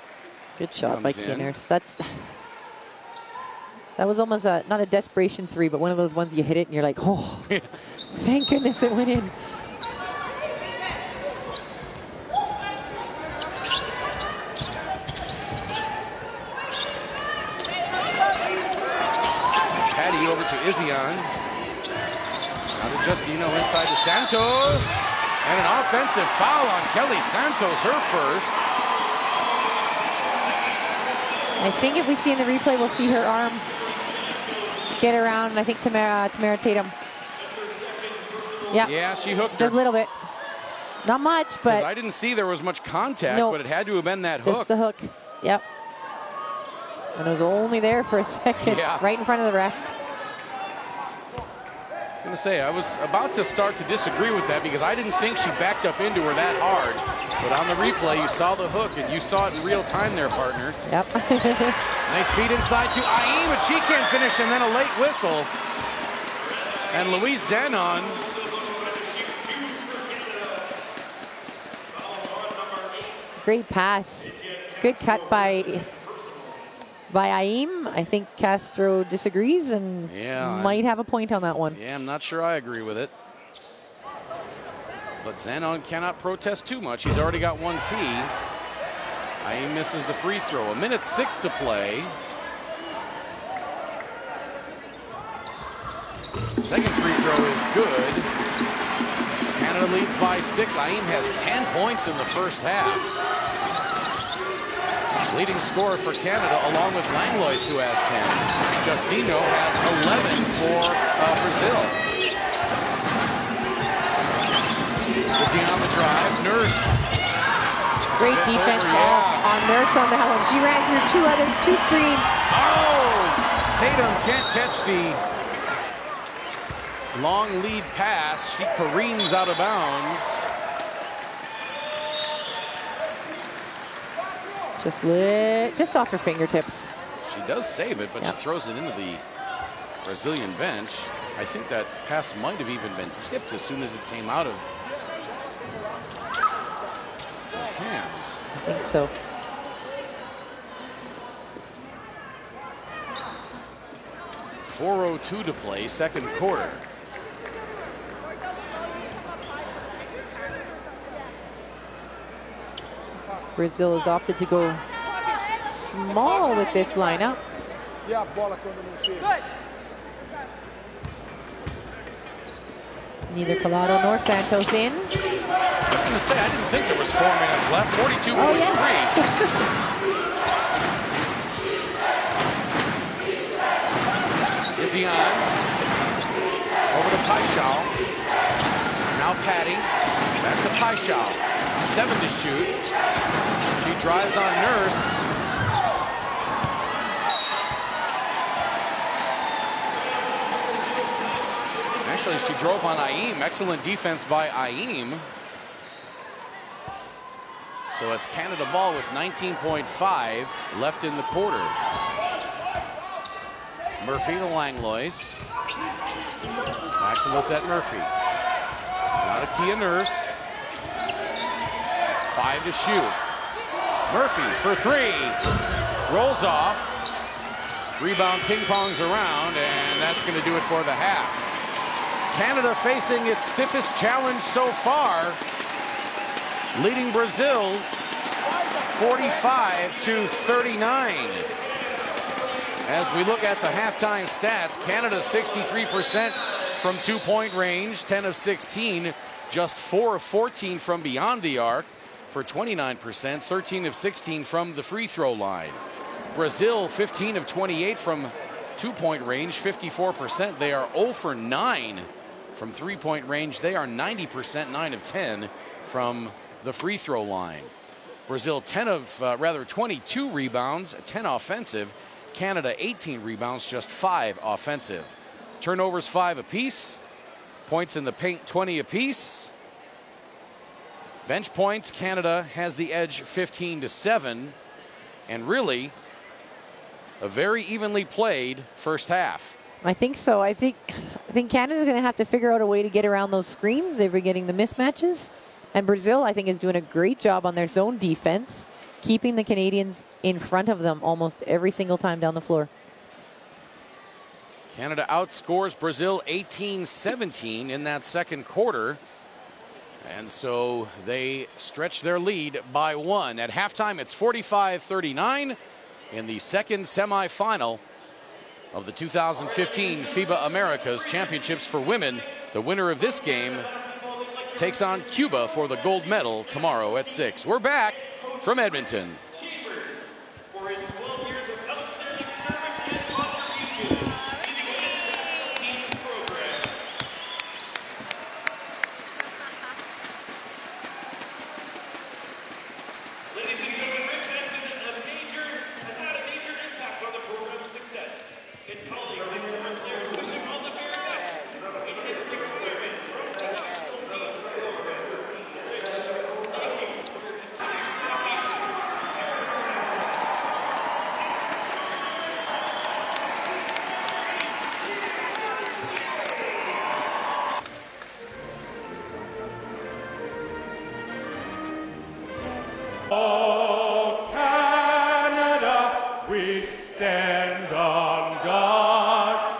Good shot by Kia Nurse. That was almost not a desperation three, but one of those ones you hit it and you're like, oh, thank goodness it went in. Patty over to Izian. Now to Justino inside to Santos. And an offensive foul on Kelly Santos, her first. I think if we see in the replay, we'll see her arm get around, I think, Tamara Tatum. Yeah, she hooked her. Just a little bit. Not much, but... I didn't see there was much contact, no, but it had to have been that hook. Just the hook, yep. And it was only there for a second, right in front of the ref. I was going to say, I was about to start to disagree with that because I didn't think she backed up into her that hard. But on the replay, you saw the hook, and you saw it in real time there, partner. Yep. Nice feed inside to Aim, but she can't finish, and then a late whistle. And Louise Zanon. Great pass. Good cut by Aim. I think Castro disagrees and might have a point on that one. Yeah, I'm not sure I agree with it. But Zanon cannot protest too much. He's already got one tee. Aim misses the free throw. 1:06 to play. Second free throw is good. Canada leads by 6. Aim has 10 points in the first half. Leading scorer for Canada, along with Langlois, who has 10. Justino has 11 for Brazil. Izian on the drive. Nurse. Great defense on Nurse on that one. She ran through two screens. Oh! Tatum can't catch the long lead pass. She careens out of bounds. Just off her fingertips. She does save it, but she throws it into the Brazilian bench. I think that pass might have even been tipped as soon as it came out of her hands. I think so. 4:02 to play, second quarter. Brazil has opted to go small with this lineup. Neither Collado nor Santos in. I was going to say, I didn't think there was 4 minutes left. 42:43. Oh, yeah. Izzy on. Over to Paixão. Now Patty. Back to Paixão. 7 to shoot. She drives on Nurse. Actually, she drove on Aim. Excellent defense by Aim. So it's Canada ball with 19.5 left in the quarter. Murphy to Langlois. Back to Lisette Murphy. Now to Kia Nurse. 5 to shoot. Murphy for 3. Rolls off. Rebound ping-pongs around, and that's going to do it for the half. Canada facing its stiffest challenge so far, leading Brazil 45-39. As we look at the halftime stats, Canada 63% from two-point range, 10 of 16, just 4 of 14 from beyond the arc for 29%, 13 of 16 from the free throw line. Brazil 15 of 28 from two-point range, 54%. They are 0 for 9 from three-point range. They are 90%, 9 of 10 from the free throw line. Brazil 22 rebounds, 10 offensive. Canada 18 rebounds, just 5 offensive. Turnovers 5 apiece. Points in the paint 20 apiece. Bench points, Canada has the edge 15-7. And really, a very evenly played first half. I think so. I think Canada's going to have to figure out a way to get around those screens. They've been getting the mismatches. And Brazil, I think, is doing a great job on their zone defense, keeping the Canadians in front of them almost every single time down the floor. Canada outscores Brazil 18-17 in that second quarter. And so they stretch their lead by 1. At halftime, it's 45-39 in the second semifinal of the 2015 FIBA Americas Championships for women. The winner of this game takes on Cuba for the gold medal tomorrow at 6. We're back from Edmonton. For his 12 years of outstanding service and contribution to the international team program. Ladies and gentlemen, Rich has had a major impact on the program's success. His colleagues and current players wish him all the very best in his experiment from the national team program. Rich, thank you for your continued dedication to your Oh, Canada, we stand on guard.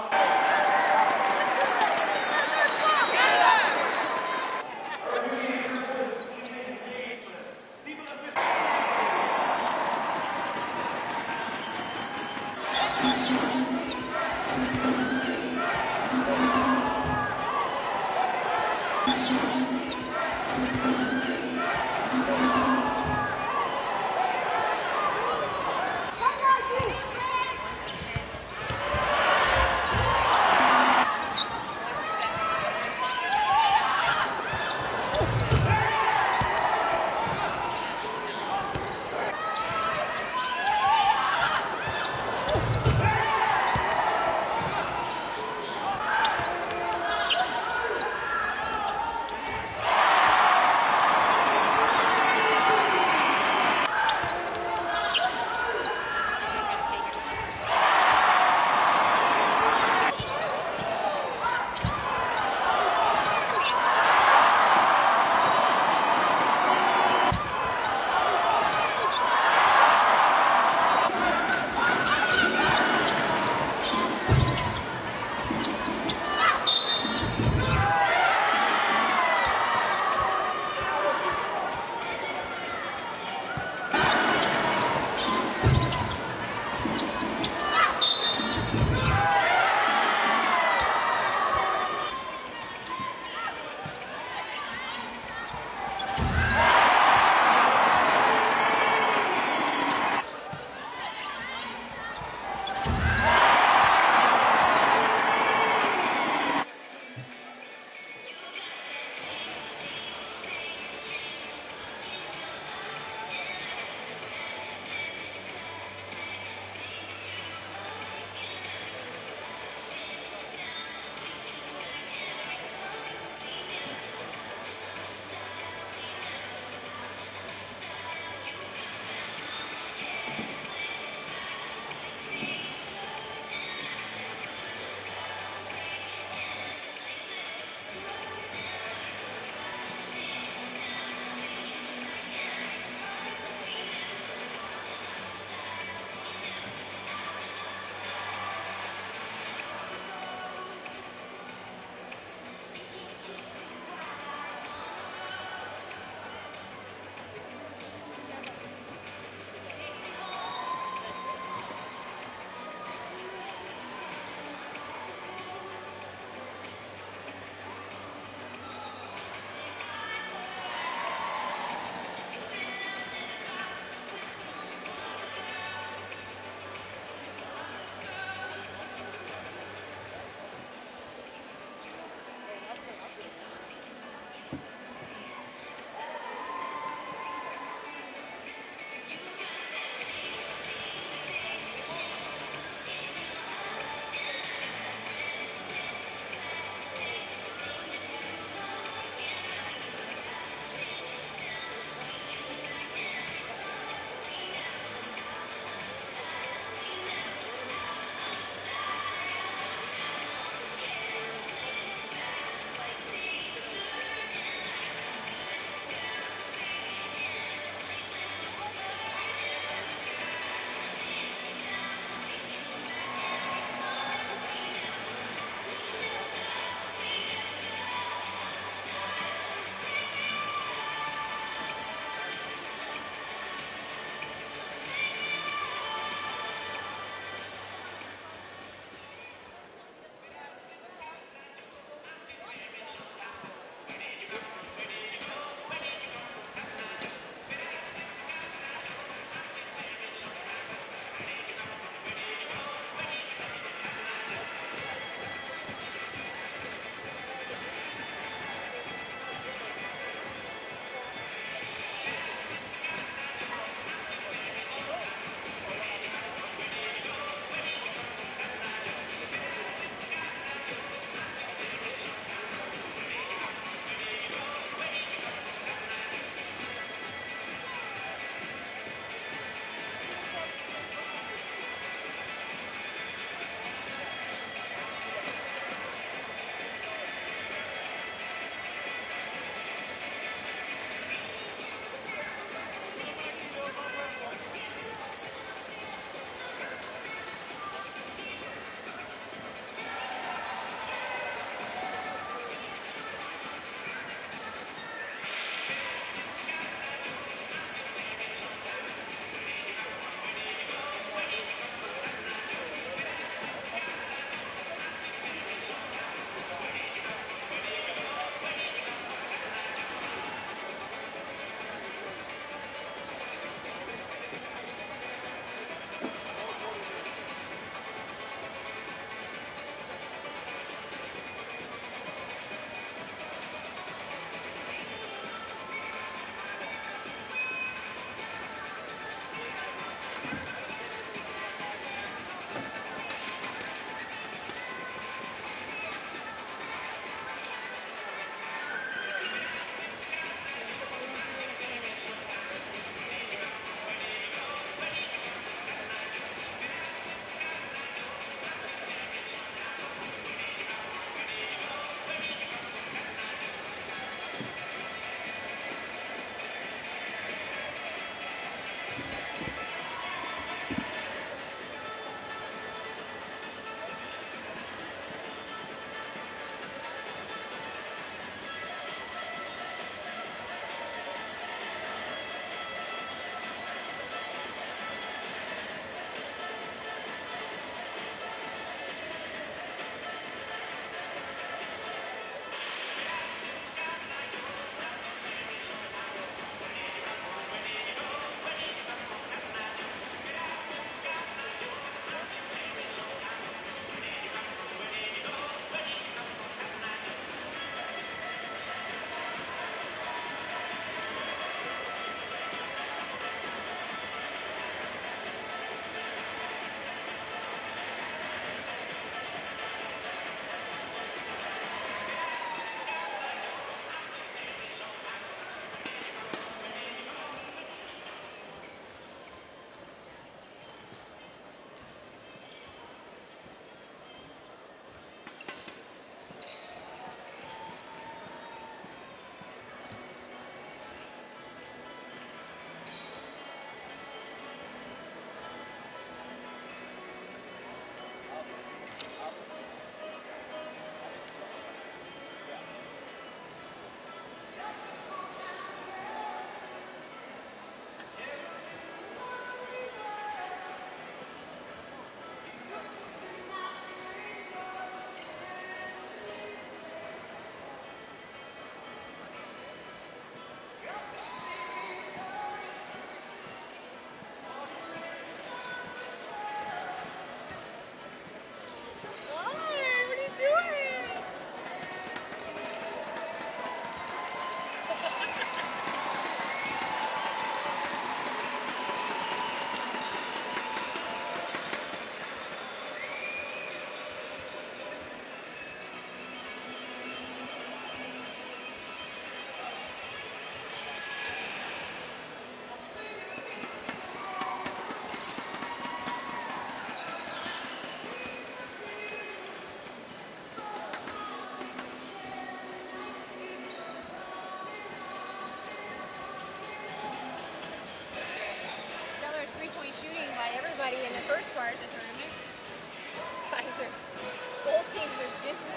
anybody in the first part of the tournament. Both teams are dismal.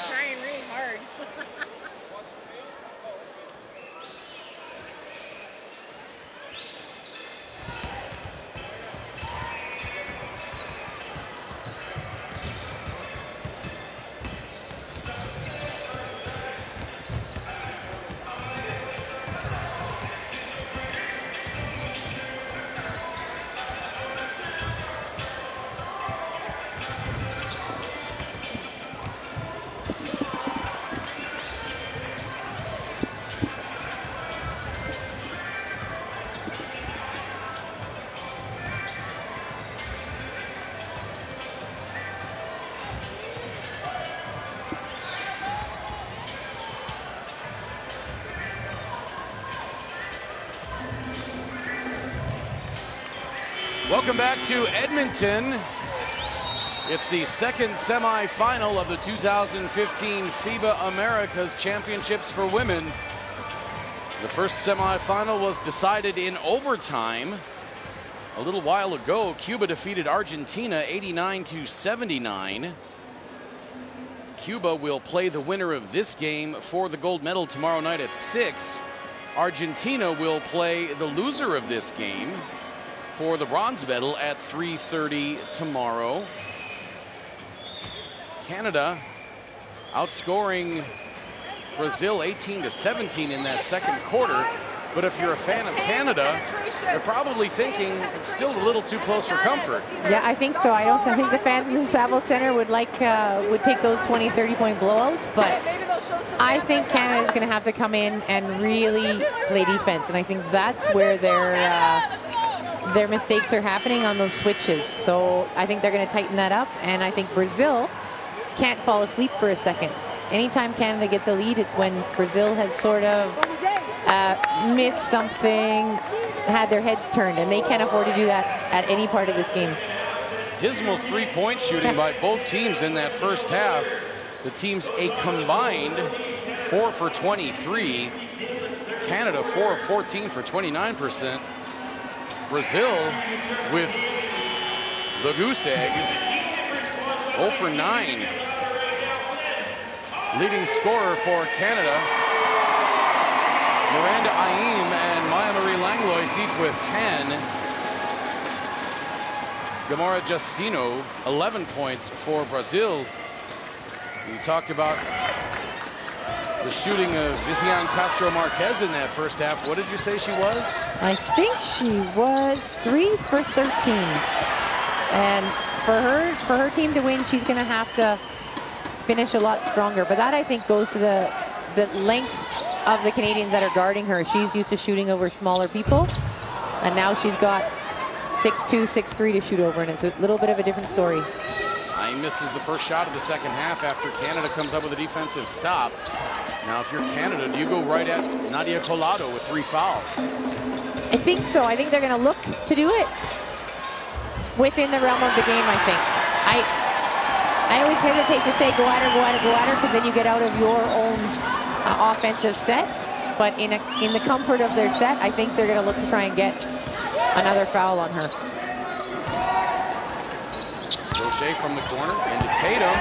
Trying really hard. Welcome back to Edmonton. It's the second semifinal of the 2015 FIBA Americas Championships for women. The first semifinal was decided in overtime. A little while ago, Cuba defeated Argentina 89-79. Cuba will play the winner of this game for the gold medal tomorrow night at 6. Argentina will play the loser of this game for the bronze medal at 3:30 tomorrow. Canada outscoring Brazil 18-17 in that second quarter. But if you're a fan of Canada, you're probably thinking it's still a little too close for comfort. Yeah, I think so. I think the fans in the Saville Center would take those 20, 30-point blowouts, but I think Canada is going to have to come in and really play defense, and I think that's where their mistakes are happening on those switches. So I think they're going to tighten that up, and I think Brazil can't fall asleep for a second. Anytime Canada gets a lead, it's when Brazil has sort of missed something, had their heads turned, and they can't afford to do that at any part of this game. Dismal three-point shooting by both teams in that first half. The teams a combined 4 for 23. Canada 4 of 14 for 29%. Brazil with the goose egg, 0 for 9. Leading scorer for Canada, Miranda Aim and Maya Marie Langlois each with 10. Gamora Justino, 11 points for Brazil. We talked about the shooting of Visian Castro Marquez in that first half. What did you say she was? I think she was 3 for 13. And for her team to win, she's going to have to finish a lot stronger. But that, I think, goes to the length of the Canadians that are guarding her. She's used to shooting over smaller people, and now she's got 6'2", 6'3" to shoot over, and it's a little bit of a different story. He misses the first shot of the second half after Canada comes up with a defensive stop. Now, if you're Canada, do you go right at Nadia Collado with 3 fouls? I think so. I think they're going to look to do it within the realm of the game, I think. I always hesitate to say go at her, go at her, go at her, because then you get out of your own offensive set. But in the comfort of their set, I think they're going to look to try and get another foul on her. Gaucher from the corner into Tatum.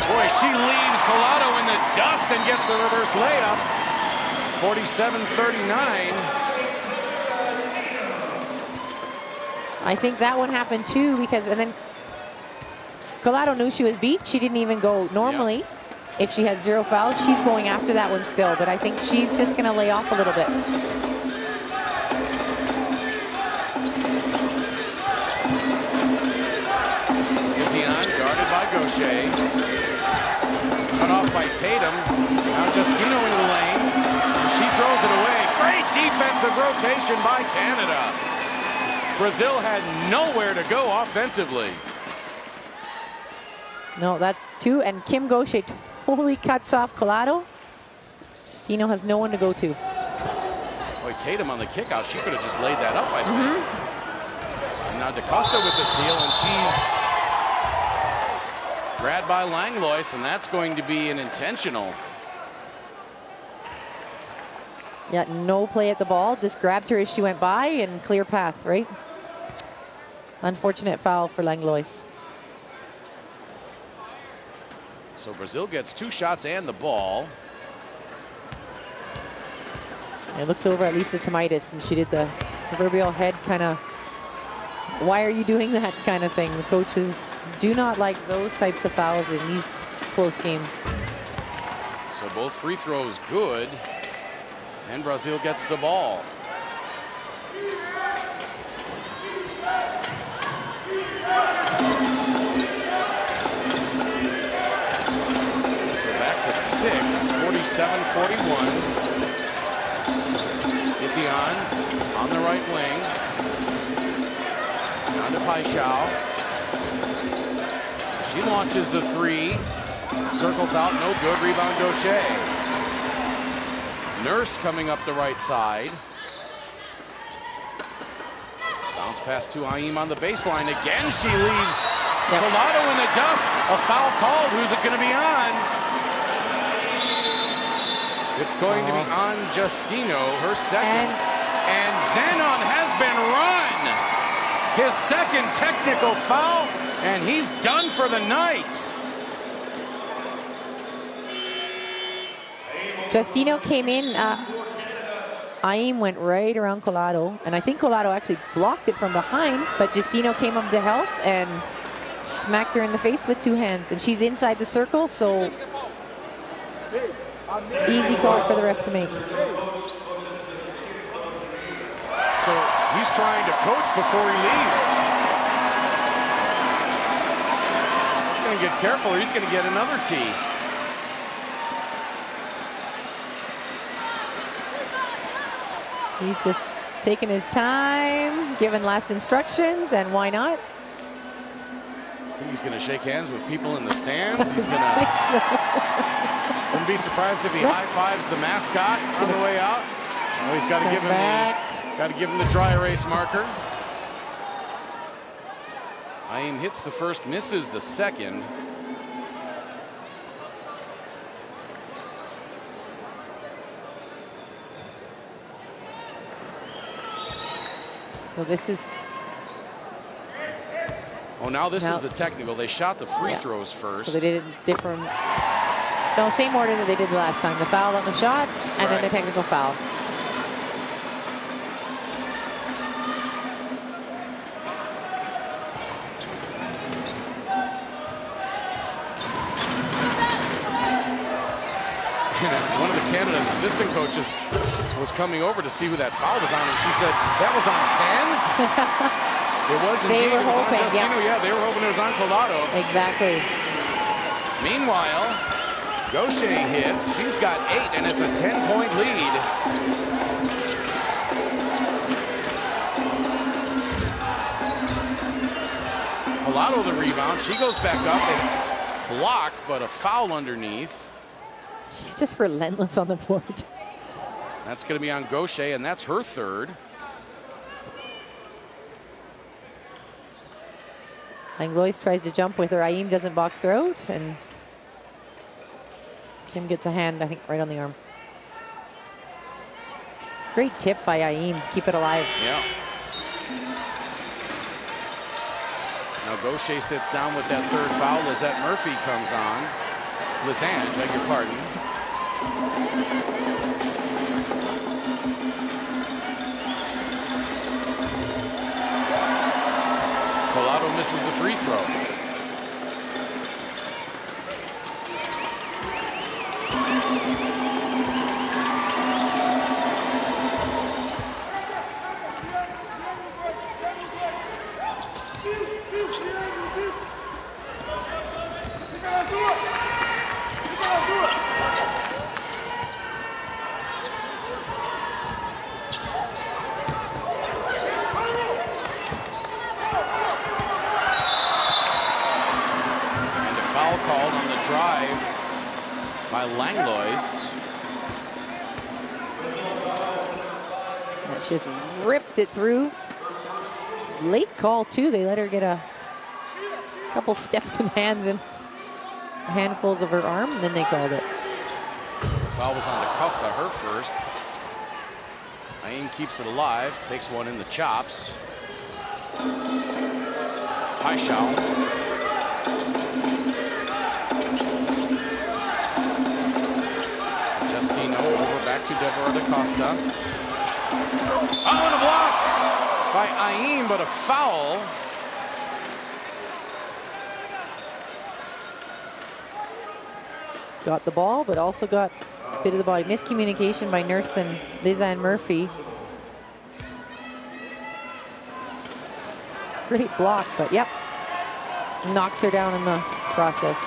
Boy, she leaves Collado in the dust and gets the reverse layup. 47-39. I think that one happened too because, and then Collado knew she was beat. She didn't even go normally. If she had 0 fouls, she's going after that one still. But I think she's just going to lay off a little bit. Isian guarded by Gaucher. Cut off by Tatum. Now Justino into the lane. She throws it away. Great defensive rotation by Canada. Brazil had nowhere to go offensively. No, that's 2. And Kim Gaucher totally cuts off Collado. Justino has no one to go to. Boy, Tatum on the kickout. She could have just laid that up, I think. And now DaCosta with the steal, and she's grabbed by Langlois, and that's going to be an intentional. Yeah, no play at the ball. Just grabbed her as she went by and clear path, right? Unfortunate foul for Langlois. So Brazil gets 2 shots and the ball. I looked over at Lisa Tomaitis and she did the proverbial head kind of, why are you doing that kind of thing? The coaches do not like those types of fouls in these close games. So both free throws good. And Brazil gets the ball. So back to 6, 47-41. Isian on the right wing. Down to Paixão. She launches the 3. Circles out, no good. Rebound Gaucher. Nurse coming up the right side. Bounce pass to Aim on the baseline. Again, she leaves Collado in the dust. A foul called. Who's it going to be on? It's going to be on Justino, her second. And Zenon has been run. His second technical foul, and he's done for the night. Justino came in. Aim went right around Collado, and I think Collado actually blocked it from behind, but Justino came up to help and smacked her in the face with 2 hands. And she's inside the circle, so easy call for the ref to make. So he's trying to coach before he leaves. He's going to get careful or he's going to get another tee. He's just taking his time, giving last instructions, and why not? I think he's going to shake hands with people in the stands. He's going to... Wouldn't be surprised if he high-fives the mascot on the way out. Oh, he's got to give him the dry erase marker. Aim hits the first, misses the second. So this is... Oh, now this is the technical. They shot the free throws first. So they did it different... No, same order that they did the last time. The foul on the shot, and then the technical foul. One of the Canada assistant coaches was coming over to see who that foul was on, and she said, that was on 10? It was indeed. They were hoping, yeah, they were hoping it was on Collado. Exactly. Meanwhile, Gaucher hits. She's got 8, and it's a 10-point lead. Collado the rebound. She goes back up, and it's blocked, but a foul underneath. She's just relentless on the board. That's going to be on Gaucher, and that's her third. Langlois tries to jump with her. Aim doesn't box her out, and Kim gets a hand, I think, right on the arm. Great tip by Aim. Keep it alive. Yeah. Now Gaucher sits down with that third foul. Lizette Murphy comes on. Lisanne, beg your pardon. Collado misses the free throw. Called on the drive by Langlois. That's just ripped it through. Late call too. They let her get a couple steps and hands and handfuls of her arm, and then they called it. Foul was on Costa, her first. Aim keeps it alive, takes one in the chops. Paixão. Over back to Deborah da Costa. Oh, and a block by Aim, but a foul. Got the ball, but also got a bit of the body. Miscommunication by Nurse and Lisanne Murphy. Great block, but yep. Knocks her down in the process.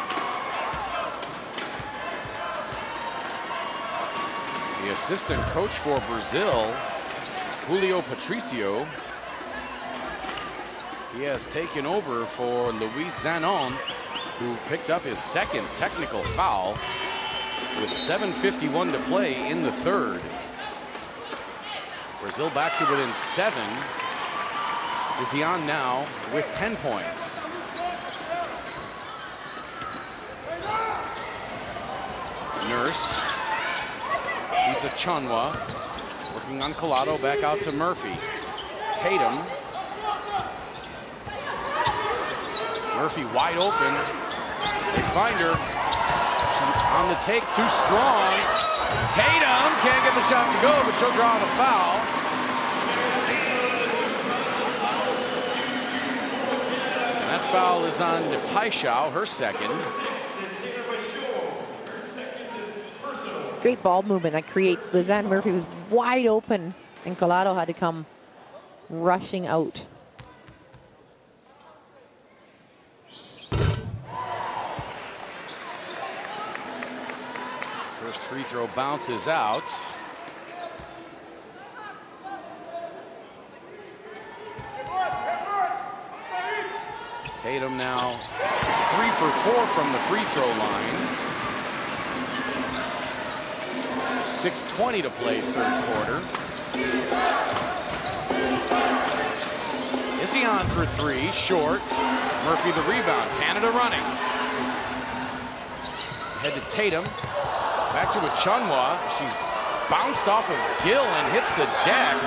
The assistant coach for Brazil, Julio Patricio, he has taken over for Luis Zanon, who picked up his second technical foul with 7:51 to play in the third. Brazil back to within 7. Is he on now with 10 points? Nurse. He's a Chanwa, working on Collado, back out to Murphy. Tatum. Murphy wide open. They find her. She on the take, too strong. Tatum can't get the shot to go, but she'll draw the foul. And that foul is on Paixão, her second. Great ball movement that creates. Lisanne Murphy was wide open, and Collado had to come rushing out. First free throw bounces out. Tatum now 3 for 4 from the free throw line. 6:20 to play third quarter. Is he on for 3? Short. Murphy the rebound. Canada running. Head to Tatum. Back to Achunwa. She's bounced off of Gill and hits the deck.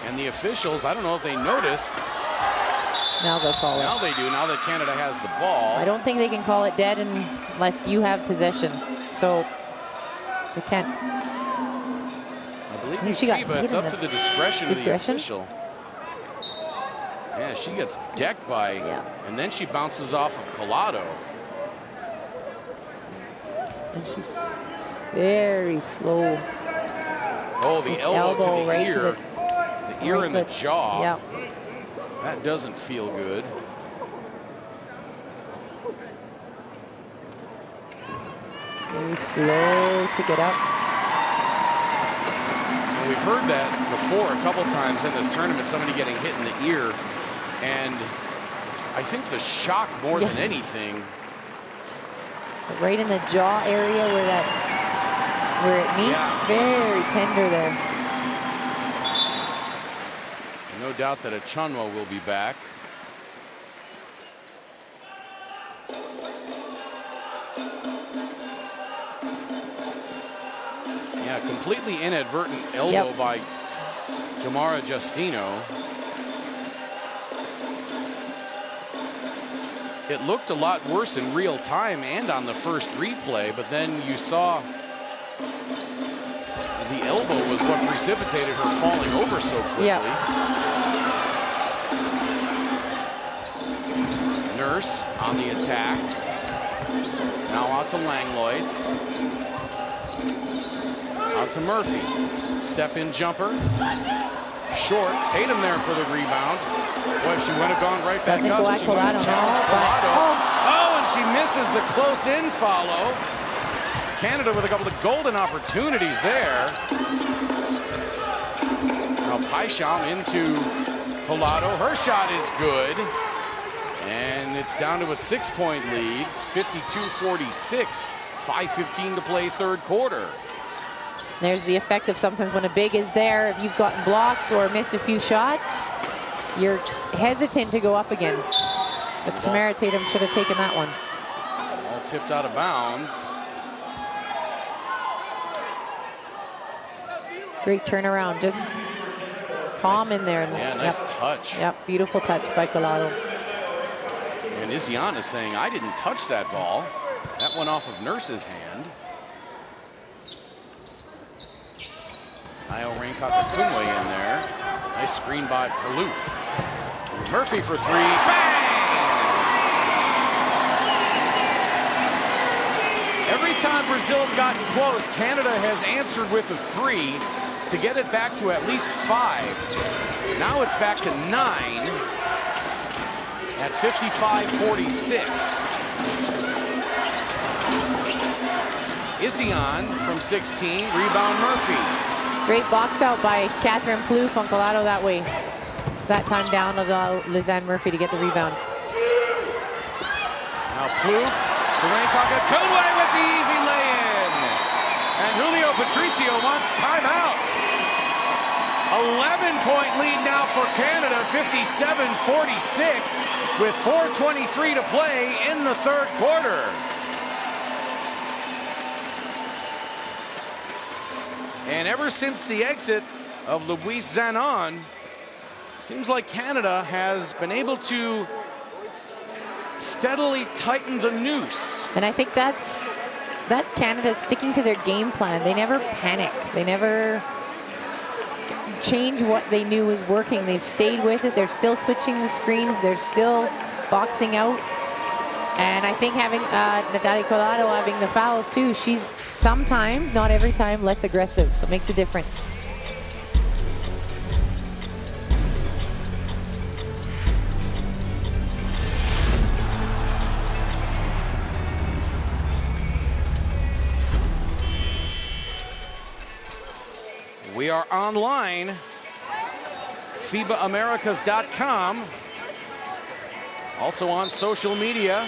And the officials, I don't know if they noticed. Now they'll call it. Now they do, now that Canada has the ball. I don't think they can call it dead unless you have possession. So they can't. I believe in She got FIBA, hit it's in up the to the discretion of the discretion? official. Yeah, she gets decked by, and then she bounces off of Collado. And she's very slow. Oh, the His elbow to the right ear. to The ear right and the foot. jaw. Yeah. That doesn't feel good. Very slow to get up. And we've heard that before a couple times in this tournament, somebody getting hit in the ear. And I think the shock more than anything. Right in the jaw area where it meets, very tender there. No doubt that Achunwa will be back. completely inadvertent elbow by Jamara Justino. It looked a lot worse in real time and on the first replay, but then you saw the elbow was what precipitated her falling over so quickly. Nurse on the attack. Now out to Langlois. Out to Murphy. Step in jumper. Short. Tatum there for the rebound. Boy, if she would have gone right back up. She would have challenged Collado. Oh, and she misses the close-in follow. Canada with a couple of golden opportunities there. Now Paisham into Collado. Her shot is good. And it's down to a 6-point lead. 52-46. 5:15 to play third quarter. There's the effect of sometimes when a big is there, if you've gotten blocked or missed a few shots, you're hesitant to go up again. But Tamara Tatum should have taken that one. All tipped out of bounds. Great turnaround, just calm in there. Yeah, nice touch. Yep, beautiful touch by Collado. And Isiana saying, I didn't touch that ball. That went off of Nurse's hand. Io Raincock-Akumwe in there. Nice screen by Palouf. Murphy for three. Bang! Every time Brazil's gotten close, Canada has answered with a three to get it back to at least 5. Now it's back to 9 at 55-46. Isian from 16, rebound Murphy. Great box out by Catherine Plouffe on Collado that way. That time down to Lizanne Murphy to get the rebound. Now Plouffe to Raincock-Akumwe with the easy lay-in. And Julio Patricio wants timeout. 11-point lead now for Canada, 57-46, with 4:23 to play in the third quarter. And ever since the exit of Luis Zanon, seems like Canada has been able to steadily tighten the noose. And I think that's Canada sticking to their game plan. They never panic. They never change what they knew was working. They've stayed with it. They're still switching the screens. They're still boxing out. And I think having Natalia Collado having the fouls too, she's sometimes, not every time, less aggressive. So it makes a difference. We are online, FIBAAmericas.com. Also on social media,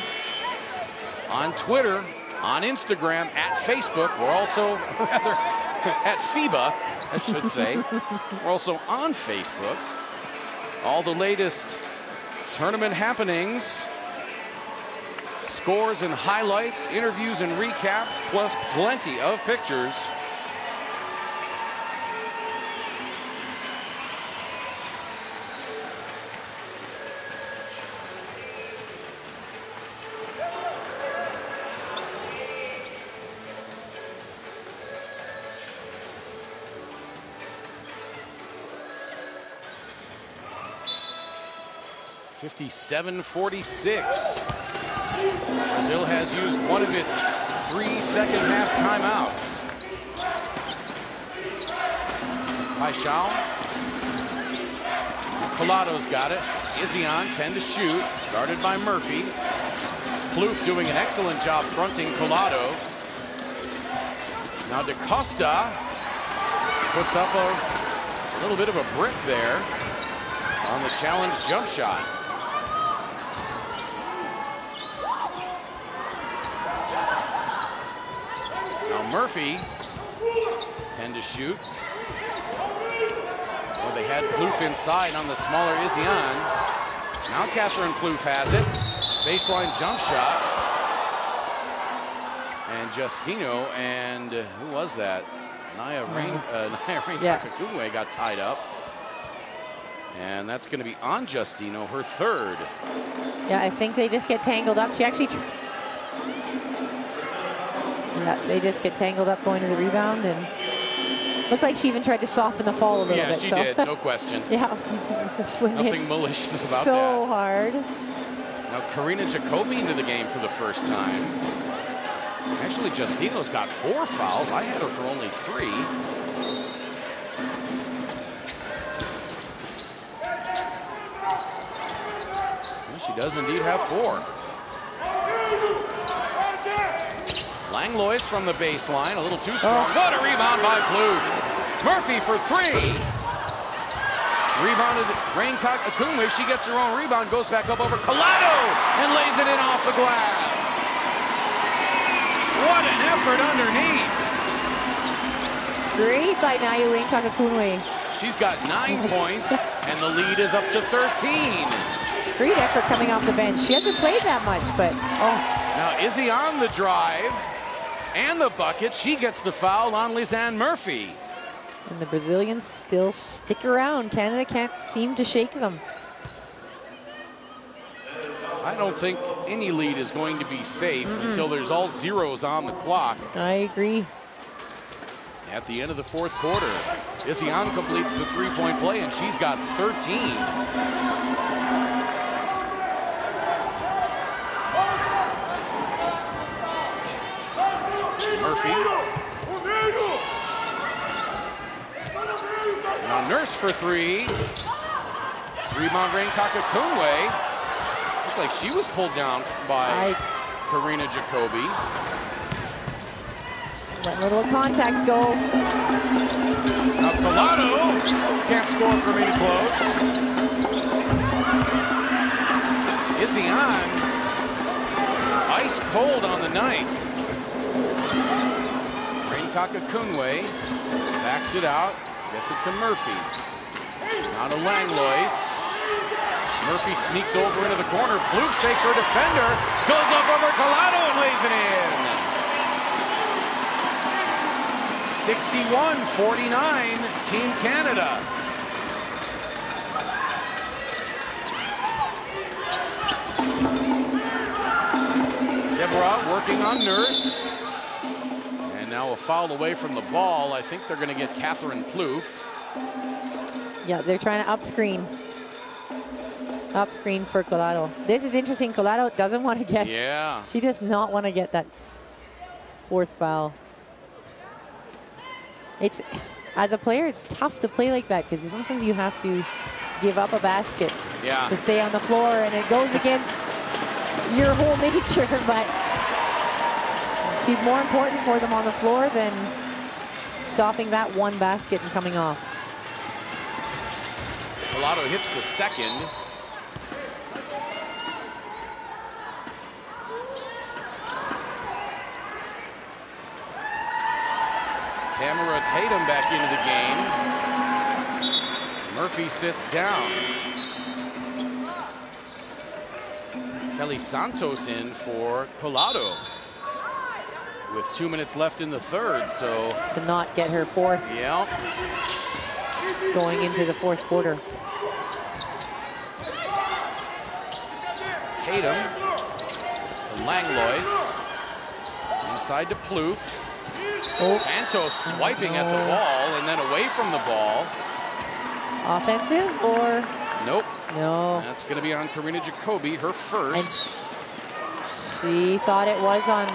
on Twitter, on Instagram, at Facebook. We're also, rather, at FIBA, I should say. We're also on Facebook. All the latest tournament happenings, scores and highlights, interviews and recaps, plus plenty of pictures. (57-46). Brazil has used one of its 3 second-half timeouts. Paixão. Collado's got it. Isian, 10 to shoot, guarded by Murphy. Plouffe doing an excellent job fronting Collado. Now DaCosta puts up a little bit of a brick there on the challenge jump shot. Now Murphy, 10 to shoot. Well, they had Plouffe inside on the smaller Isian. Now Catherine Plouffe has it. Baseline jump shot. And Justino and who was that? Naya Kakungwe got tied up. And that's going to be on Justino, her third. Yeah, I think they just get tangled up. She actually... Yeah, they just get tangled up going to the rebound, and looked like she even tried to soften the fall a little bit. Yeah, she did, no question. Yeah. Nothing malicious about that. So hard. Now Karina Jacoby into the game for the first time. Actually, Justino's got 4 fouls. I had her for only 3. Well, she does indeed have 4. Langlois from the baseline, a little too strong. What a rebound by Plouffe. Murphy for 3. Rebounded Rain Kakungwe. She gets her own rebound, goes back up over Collado and lays it in off the glass. What an effort underneath. Great by Naya Rain Kakungwe. She's got 9 points, and the lead is up to 13. Great effort coming off the bench. She hasn't played that much, but Now Izzy on the drive and the bucket. She gets the foul on Lisanne Murphy. And the Brazilians still stick around. Canada can't seem to shake them. I don't think any lead is going to be safe until there's all zeros on the clock. I agree. At the end of the 4th quarter, Izzy on completes the 3-point play, and she's got 13. Murphy. Now Nurse for 3. Rebound Rain Kakungwe. Looks like she was pulled down by Karina Jacoby. Let a little contact go. Now Collado can't score from any close. Izzy on. Ice cold on the night. Kakungwe backs it out, gets it to Murphy. Now to Langlois. Murphy sneaks over into the corner. Plouffe takes her defender, goes up over Collado and lays it in. 61-49, Team Canada. Deborah working on Nurse. Now a foul away from the ball. I think they're going to get Catherine Plouffe. Yeah, they're trying to up screen. Up screen for Collado. This is interesting. Collado doesn't want to get. Yeah. She does not want to get that 4th foul. It's, as a player, it's tough to play like that because sometimes you have to give up a basket to stay on the floor, and it goes against your whole nature, but she's more important for them on the floor than stopping that one basket and coming off. Collado hits the second. Tamara Tatum back into the game. Murphy sits down. Kelly Santos in for Collado with 2 minutes left in the 3rd, so to not get her 4th. Yeah. Going into the 4th quarter. Tatum to Langlois. Inside to Plouffe. Santos swiping at the ball and then away from the ball. Offensive or? Nope. No. That's going to be on Karina Jacoby, her first. And she thought it was on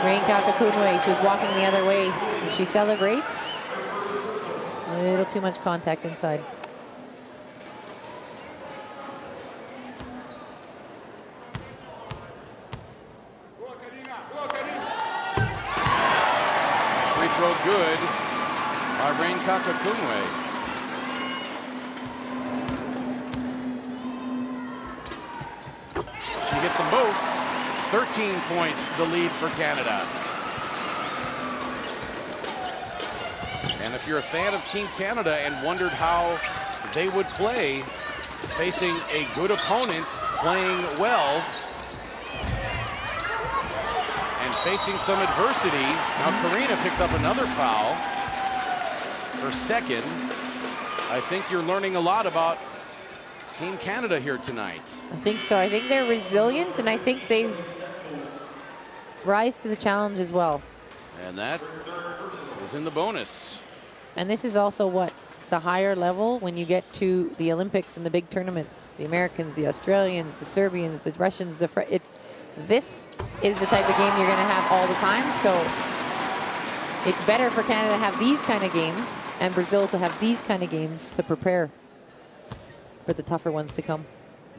Rain Kakungwe. She was walking the other way. And she celebrates. A little too much contact inside. Free throw good by Rain Kakungwe. She gets them both. 13 points, the lead for Canada. And if you're a fan of Team Canada and wondered how they would play facing a good opponent playing well, and And facing some adversity. Now Karina picks up another foul. Her second. I think you're learning a lot about Team Canada here tonight. I think so. I think they're resilient, and I think they rise to the challenge as well. And that is in the bonus. And this is also what the higher level when you get to the Olympics and the big tournaments. The Americans, the Australians, the Serbians, the Russians, this is the type of game you're going to have all the time. So it's better for Canada to have these kind of games and Brazil to have these kind of games to prepare for the tougher ones to come.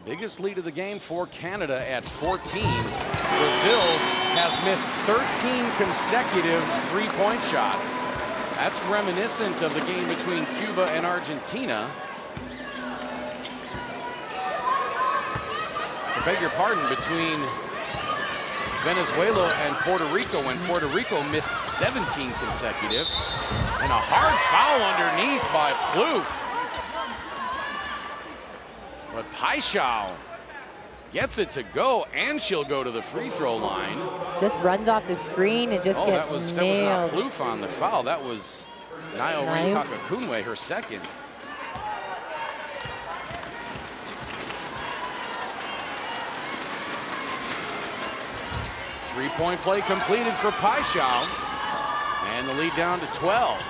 Biggest lead of the game for Canada at 14. Brazil has missed 13 consecutive three-point shots. That's reminiscent of the game between Cuba and Argentina. I beg your pardon, between Venezuela and Puerto Rico, when Puerto Rico missed 17 consecutive. And a hard foul underneath by Plouffe. But Paixão gets it to go, and she'll go to the free throw line. Just runs off the screen and just gets that was nailed. not Plouffe on the foul. That was Nayo Rinkakunwe, her second. Three-point play completed for Paixão, and the lead down to 12.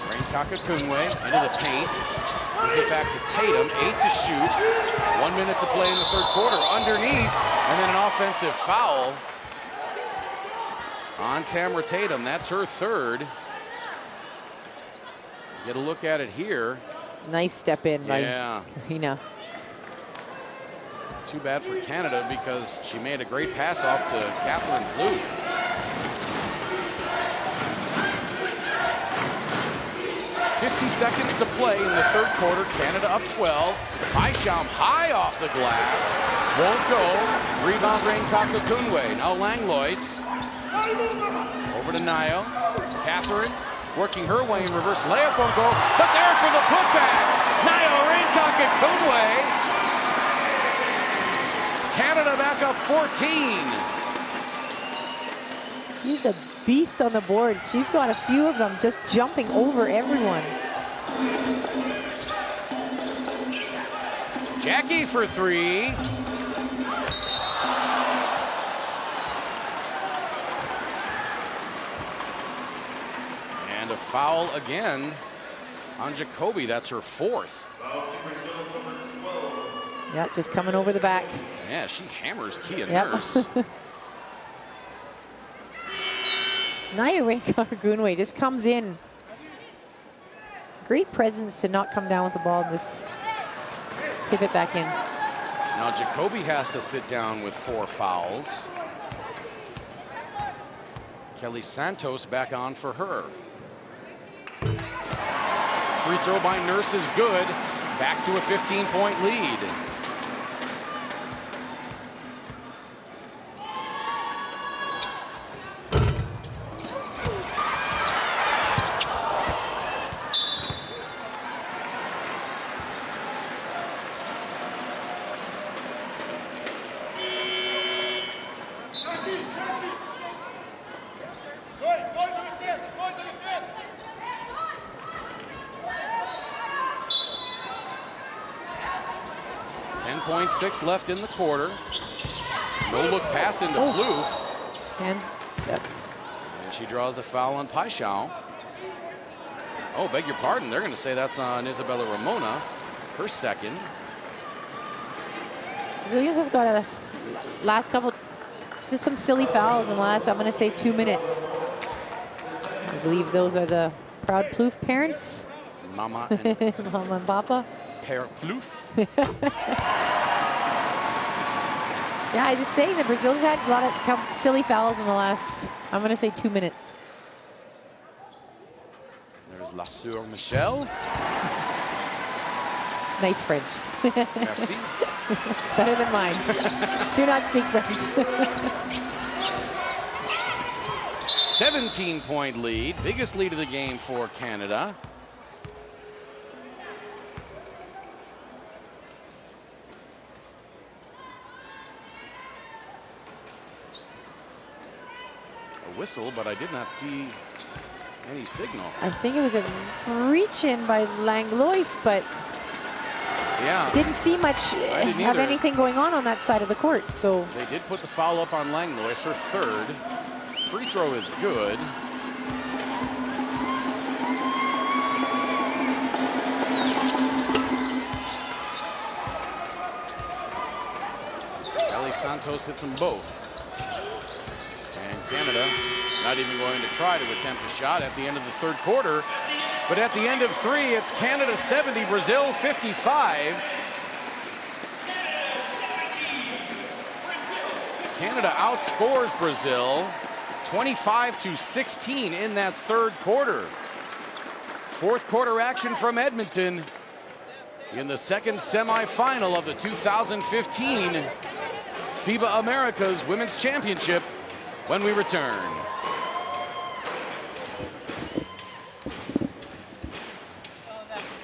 Rinkakunwe into the paint. Gives it back to Tatum. 8 to shoot. 1 minute to play in the third quarter. Underneath, and then an offensive foul on Tamara Tatum. That's her third. Get a look at it here. Nice step in by Karina. Too bad for Canada because she made a great pass off to Catherine Plouffe. 50 seconds to play in the third quarter. Canada up 12. Paixão high off the glass. Won't go. Rebound Rinkakunwe. Now Langlois. Over to Nayo. Catherine working her way in reverse layup, won't go, but there for the putback. Nayo Rinkakunwe. Canada back up 14. She's a beast on the boards. She's got a few of them just jumping over everyone. Jackie for three. And a foul again on Jacoby. That's her fourth. Yeah, just coming over the back. Yeah, she hammers Kia Nurse. Nayo Rinkakunwe just comes in. Great presence to not come down with the ball and just tip it back in. Now Jacoby has to sit down with 4 fouls. Kelly Santos back on for her. Free throw by Nurse is good. Back to a 15-point lead. .6 left in the quarter. No look pass into Plouffe. And she draws the foul on Paixão. Oh, beg your pardon. They're going to say that's on Isabella Ramona, her second. Brazilians have got a last couple, just some silly fouls in the last, I'm going to say 2 minutes. I believe those are the proud Plouffe parents. Mama and Mama and Papa. Parent Plouffe. Yeah, I just saying the Brazils had a lot of silly fouls in the last, I'm going to say 2 minutes. There's La Sœur Michelle. Nice French. Merci. Better than mine. Do not speak French. 17-point lead, biggest lead of the game for Canada. A whistle, but I did not see any signal. I think it was a reach in by Langlois, but yeah, didn't see much didn't have either. anything going on that side of the court. So They did put the foul up on Langlois, her third. Free throw is good. Kelly Santos hits them both. And Canada not even going to try to attempt a shot at the end of the third quarter. But at the end of three, it's Canada 70, Brazil 55. Canada outscores Brazil 25-16 in that third quarter. Fourth quarter action from Edmonton in the second semifinal of the 2015 FIBA Americas Women's Championship when we return.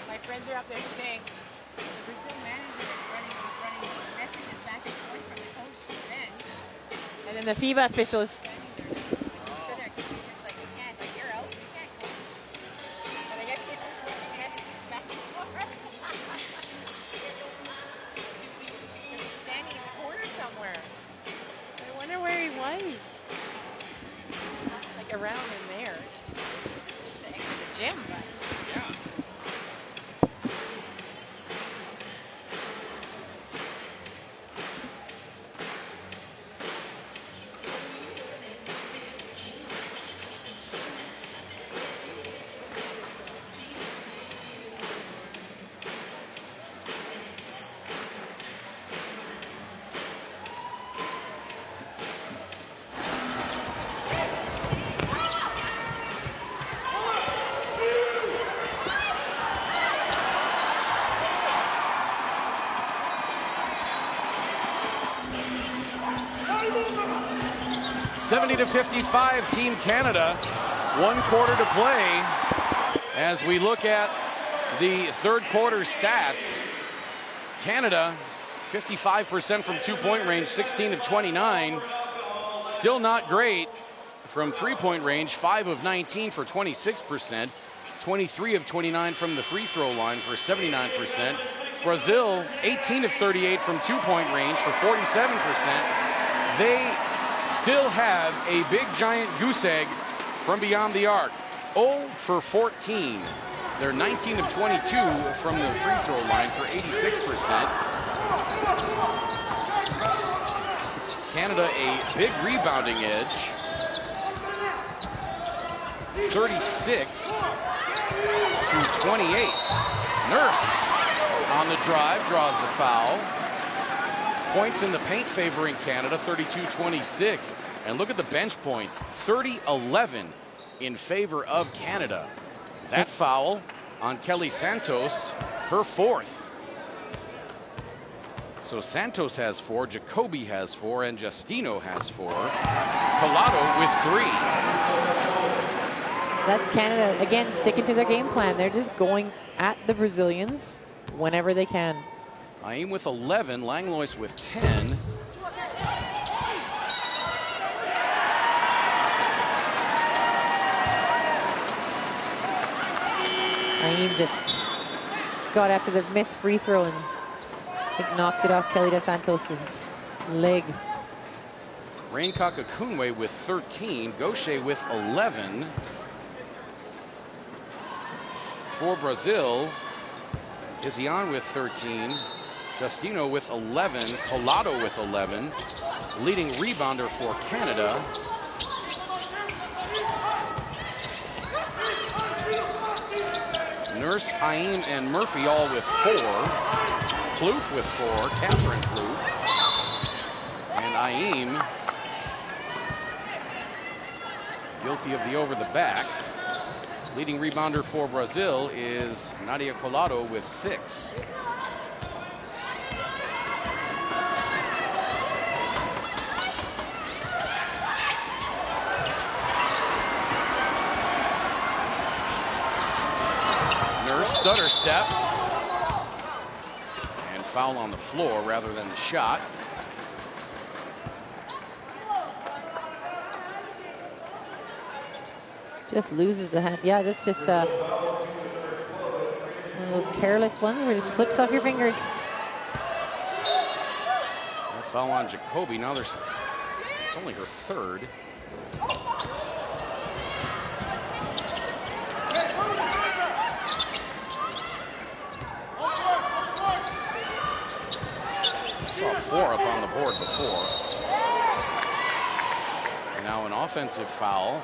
My friends are up there saying the Brazil manager is running messages back and forth from the coach to the bench. and then the FIBA officials. So they're just like, you can't, like, you're out, you can't coach. But I guess they're just running messages back and forth. He's standing in the corner somewhere. I wonder where he was. Like around in there. Just next to the gym, but. To 55, Team Canada. 1 quarter to play. As we look at the third quarter stats, Canada 55% from 2-point range, 16 of 29. Still not great from 3-point range, 5 of 19 for 26%, 23 of 29 from the free throw line for 79%. Brazil 18 of 38 from 2-point range for 47%. They still have a big giant goose egg from beyond the arc. 0 for 14. They're 19 of 22 from the free throw line for 86%. Canada a big rebounding edge. 36 to 28. Nurse on the drive draws the foul. Points in the paint favoring Canada, 32-26. And look at the bench points, 30-11 in favor of Canada. That foul on Kelly Santos, her fourth. So Santos has 4, Jacoby has 4, and Justino has 4. Collado with 3. That's Canada, again, sticking to their game plan. They're just going at the Brazilians whenever they can. Aim with 11, Langlois with 10. Aim just got after the missed free throw and I think knocked it off Kelly Dos Santos's leg. Rain Kakakunwe with 13, Gaucher with 11. For Brazil, Isian with 13, Justino with 11, Collado with 11. Leading rebounder for Canada. Nurse, Aim, and Murphy all with 4. Plouffe with 4, Catherine Plouffe. And Aim guilty of the over the back. Leading rebounder for Brazil is Nadia Collado with 6. stutter step. And foul on the floor rather than the shot. Just loses the hand. Yeah, that's just one of those careless ones where it just slips off your fingers. A foul on Jacoby. Now it's only her third. Saw 4 up on the board before. And now an offensive foul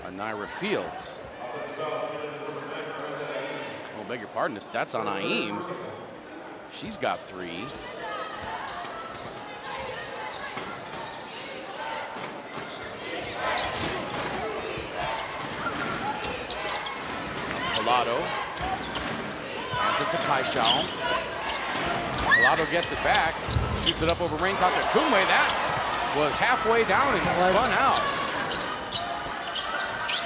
on Naira Fields. Oh, beg your pardon, that's on Aim. She's got 3. Collado hands it to Paixão. Collado gets it back, shoots it up over Raincock Akumwe. That was halfway down and spun out.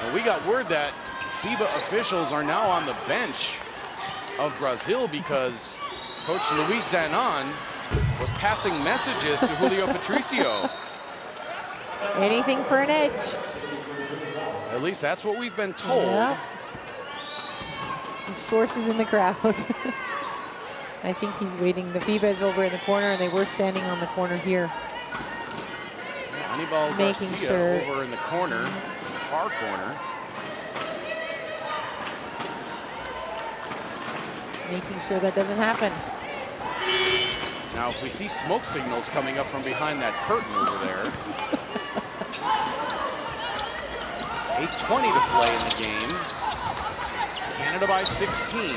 Well, we got word that FIBA officials are now on the bench of Brazil because Coach Luis Zanon was passing messages to Julio Patricio. Anything for an edge. At least that's what we've been told. Yep. Sources in the crowd. I think he's waiting. The FIBA is over in the corner, and they were standing on the corner here. Anibal making Garcia sure over in the corner, far corner. Making sure that doesn't happen. Now, if we see smoke signals coming up from behind that curtain over there. 8:20 to play in the game. Canada by 16.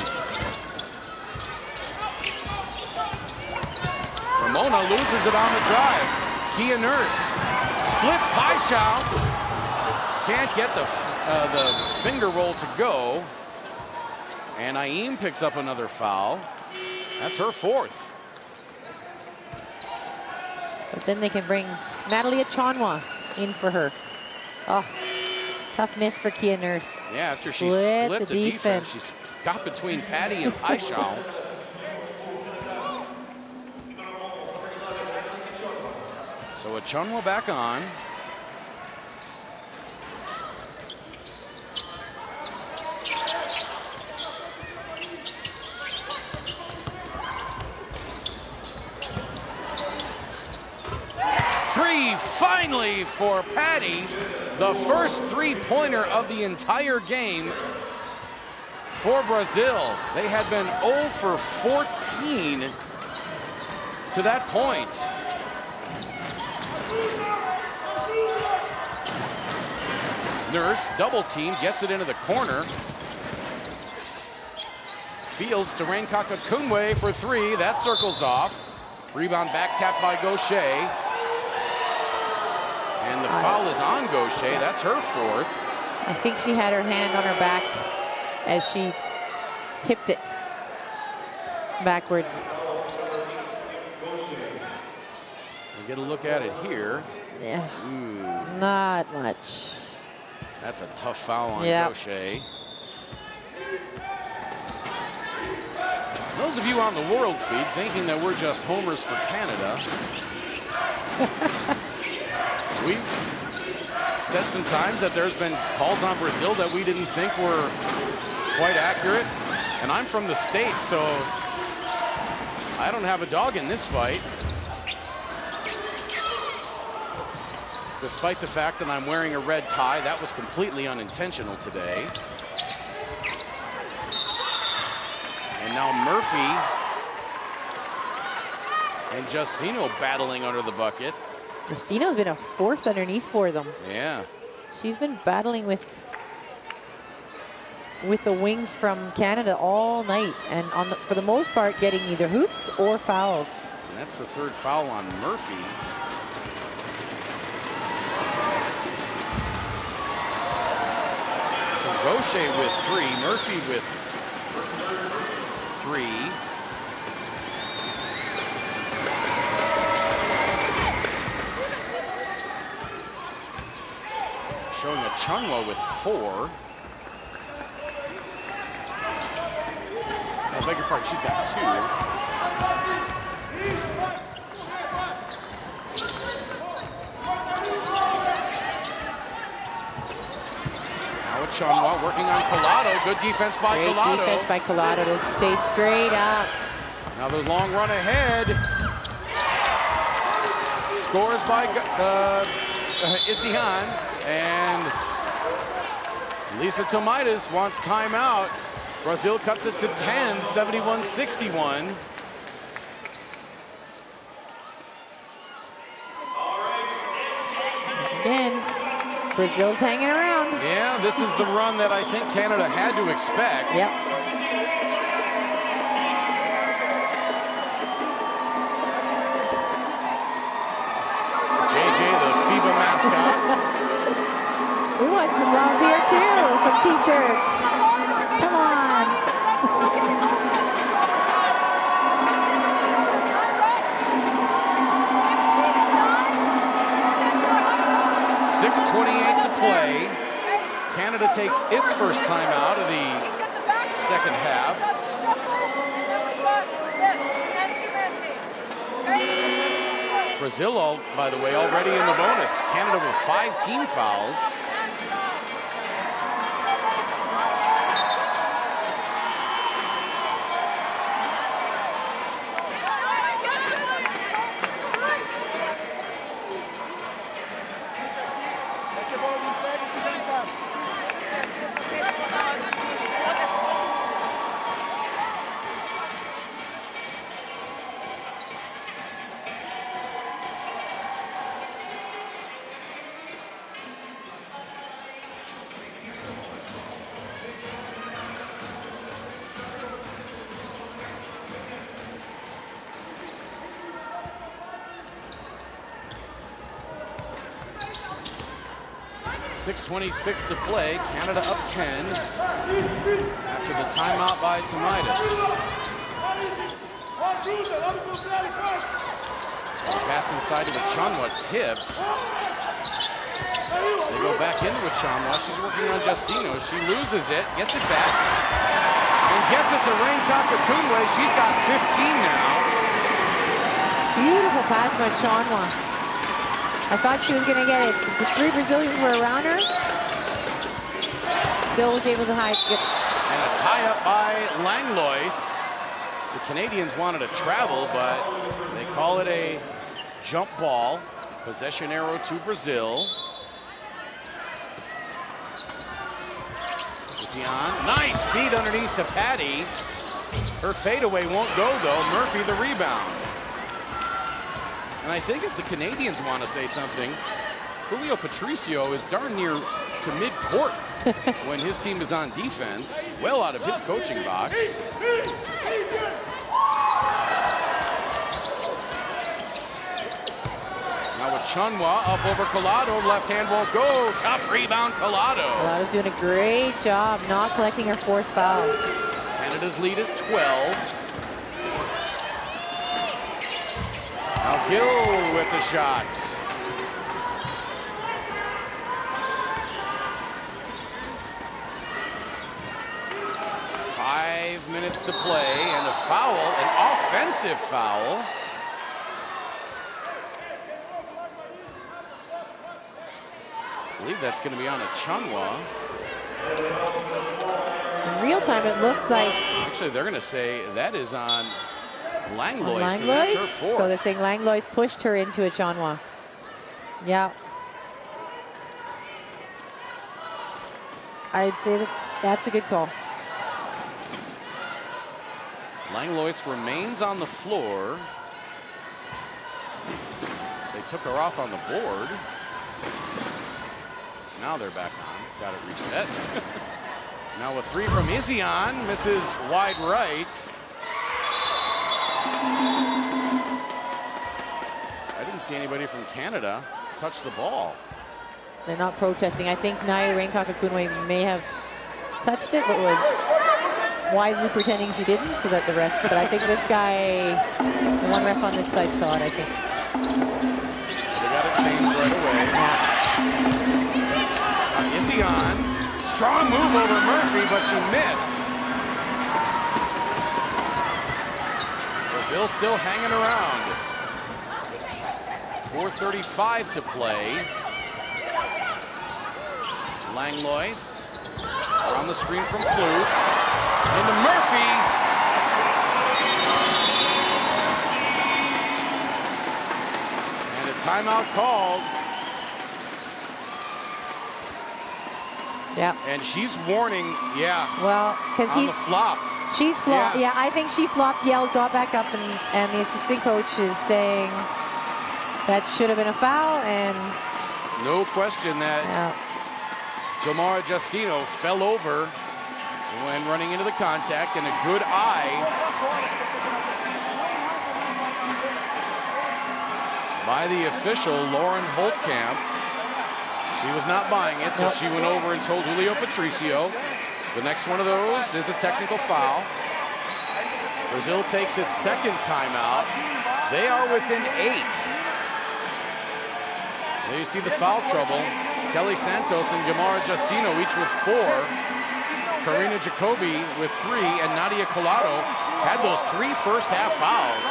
Ramona loses it on the drive. Kia Nurse splits Paixão. Can't get the finger roll to go. And Aim picks up another foul. That's her 4th. But then they can bring Natalia Chanwa in for her. Oh, tough miss for Kia Nurse. Yeah, after she split the defense, she got between Patty and Paixão. So Achonwa back on. Three finally for Patty. The first three-pointer of the entire game for Brazil. They had been 0 for 14 to that point. Nurse double team, gets it into the corner. Fields to Raincock Akumwe for 3. That circles off. Rebound back tap by Gaucher. And the foul is on Gaucher. That's her 4th. I think she had her hand on her back as she tipped it backwards. We'll get a look at it here. Yeah. Ooh. Not much. That's a tough foul on Gaucher. Those of you on the world feed thinking that we're just homers for Canada, we've said sometimes that there's been calls on Brazil that we didn't think were quite accurate. And I'm from the States, so I don't have a dog in this fight. Despite the fact that I'm wearing a red tie, that was completely unintentional today. And now Murphy and Justino battling under the bucket. Justino's been a force underneath for them. Yeah. She's been battling with the wings from Canada all night, and for the most part getting either hoops or fouls. And that's the 3rd foul on Murphy. So Gaucher with 3, Murphy with 3. Showing Achonwa with 4. I beg your pardon, she's got 2. Now with Chonwa working on Collado. Good defense by Great Collado. defense by Collado to stay straight up. Another long run ahead. Scores by Isihan. And Lisa Tomaitis wants timeout. Brazil cuts it to 10, 71-61. Again, Brazil's hanging around. Yeah, this is the run that I think Canada had to expect. Yep. JJ, the FIBA mascot. We want some love here too from t-shirts. Come on. 6:28 to play. Canada takes its first timeout of the second half. Brazil, by the way, already in the bonus. Canada with 5 team fouls. .26 to play. Canada up 10 after the timeout by Tomaitis. Pass inside to Chonwa, tipped. They go back into Chonwa. She's working on Justino. She loses it, gets it back, and gets it to Rain Kakakunwe. She's got 15 now. Beautiful pass by Chonwa. I thought she was going to get it. The 3 Brazilians were around her. Still was able to hide. And a tie-up by Langlois. The Canadians wanted to travel, but they call it a jump ball. Possession arrow to Brazil. Is he on? Nice feed underneath to Patty. Her fadeaway won't go, though. Murphy the rebound. And I think if the Canadians want to say something, Julio Patricio is darn near to mid-court when his team is on defense, well out of his coaching box. Now with Chonwa up over Collado, left hand won't go. Tough rebound, Collado. Collado's doing a great job not collecting her 4th foul. Canada's lead is 12. Now Gill with the shot. Five minutes to play and a foul, an offensive foul. I believe that's going to be on a Chonwa. In real time, it looked like... Actually, they're going to say that is on Langlois. Langlois? So So they're saying Langlois pushed her into a Chonwa. Yeah. I'd say that's a good call. Langlois remains on the floor. They took her off on the board. Now they're back on. Got it reset. Now a 3 from Isihan. Misses wide right. I didn't see anybody from Canada touch the ball. They're not protesting. I think Naya Rain-Kakakunwe may have touched it, but was wisely pretending she didn't, so that the rest. But I think this guy, the one ref on this side, saw it, I think. They got it changed right away. Yeah. Isihan, strong move over Murphy, but she missed. Brazil still hanging around. 4:35 to play. Langlois around the screen from Plouffe. Into Murphy. And a timeout called. Yeah. And she's warning, yeah. Well, because on the flop. She's flopped. Yeah, I think she flopped, yelled, got back up, and the assistant coach is saying that should have been a foul, and no question that Jamara Justino fell over when running into the contact, and a good eye by the official, Lauren Holtkamp. She was not buying it, so she went over and told Julio Patricio. The next one of those is a technical foul. Brazil takes its second timeout. They are within 8. There you see the foul trouble. Kelly Santos and Jamara Justino each with 4. Karina Jacoby with 3, and Nadia Collado had those 3 first-half fouls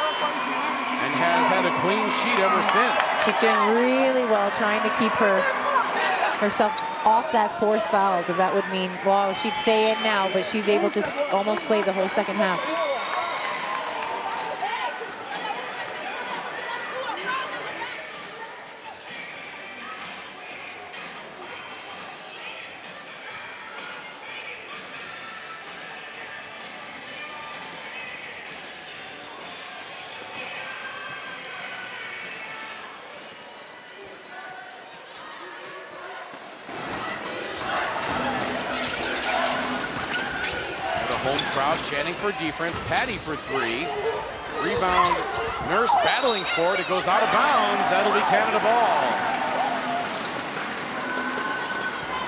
and has had a clean sheet ever since. She's doing really well trying to keep herself off that 4th foul, because that would mean, well, she'd stay in now, but she's able to almost play the whole second half. Chanting for defense. Patty for 3. Rebound. Nurse battling for it. It goes out of bounds. That'll be Canada ball.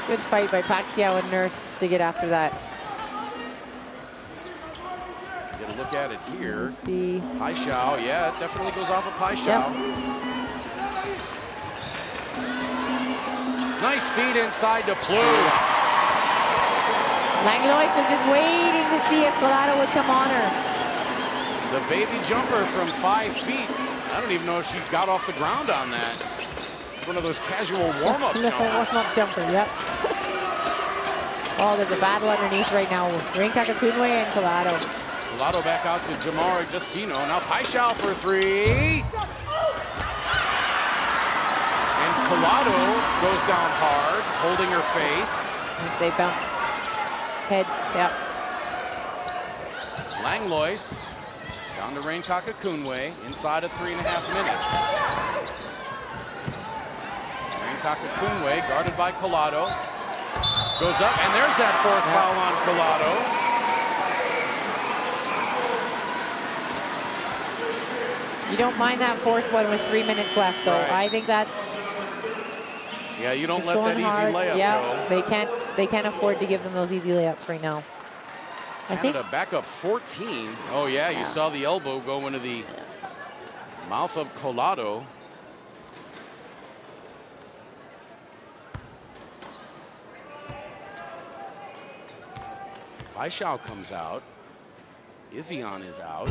Good fight by Paxiao and Nurse to get after that. Get a look at it here. Let's see. Paixão. Yeah, it definitely goes off of Paixão. Yep. Nice feed inside to Plouffe. Langlois was just waiting to see if Collado would come on her. The baby jumper from 5 feet. I don't even know if she got off the ground on that. It's one of those casual warm-up jumpers. Warm-up jumper, yep. Oh, there's a battle underneath right now. Rinka Kakunwe and Collado. Collado back out to Jamara Justino. Now Paixão for 3. And Collado goes down hard, holding her face. They bump heads, yep. Langlois down to Rain Kakakunwe inside of 3.5 minutes. Rain Kakakunwe guarded by Collado. Goes up, and there's that 4th foul on Collado. You don't mind that 4th one with 3 minutes left, though. Right. I think that's... Yeah, you don't let that easy layup go. They can't afford to give them those easy layups right now. Canada back up 14. Oh yeah, you saw the elbow go into the mouth of Collado. Paixão comes out. Izion is out.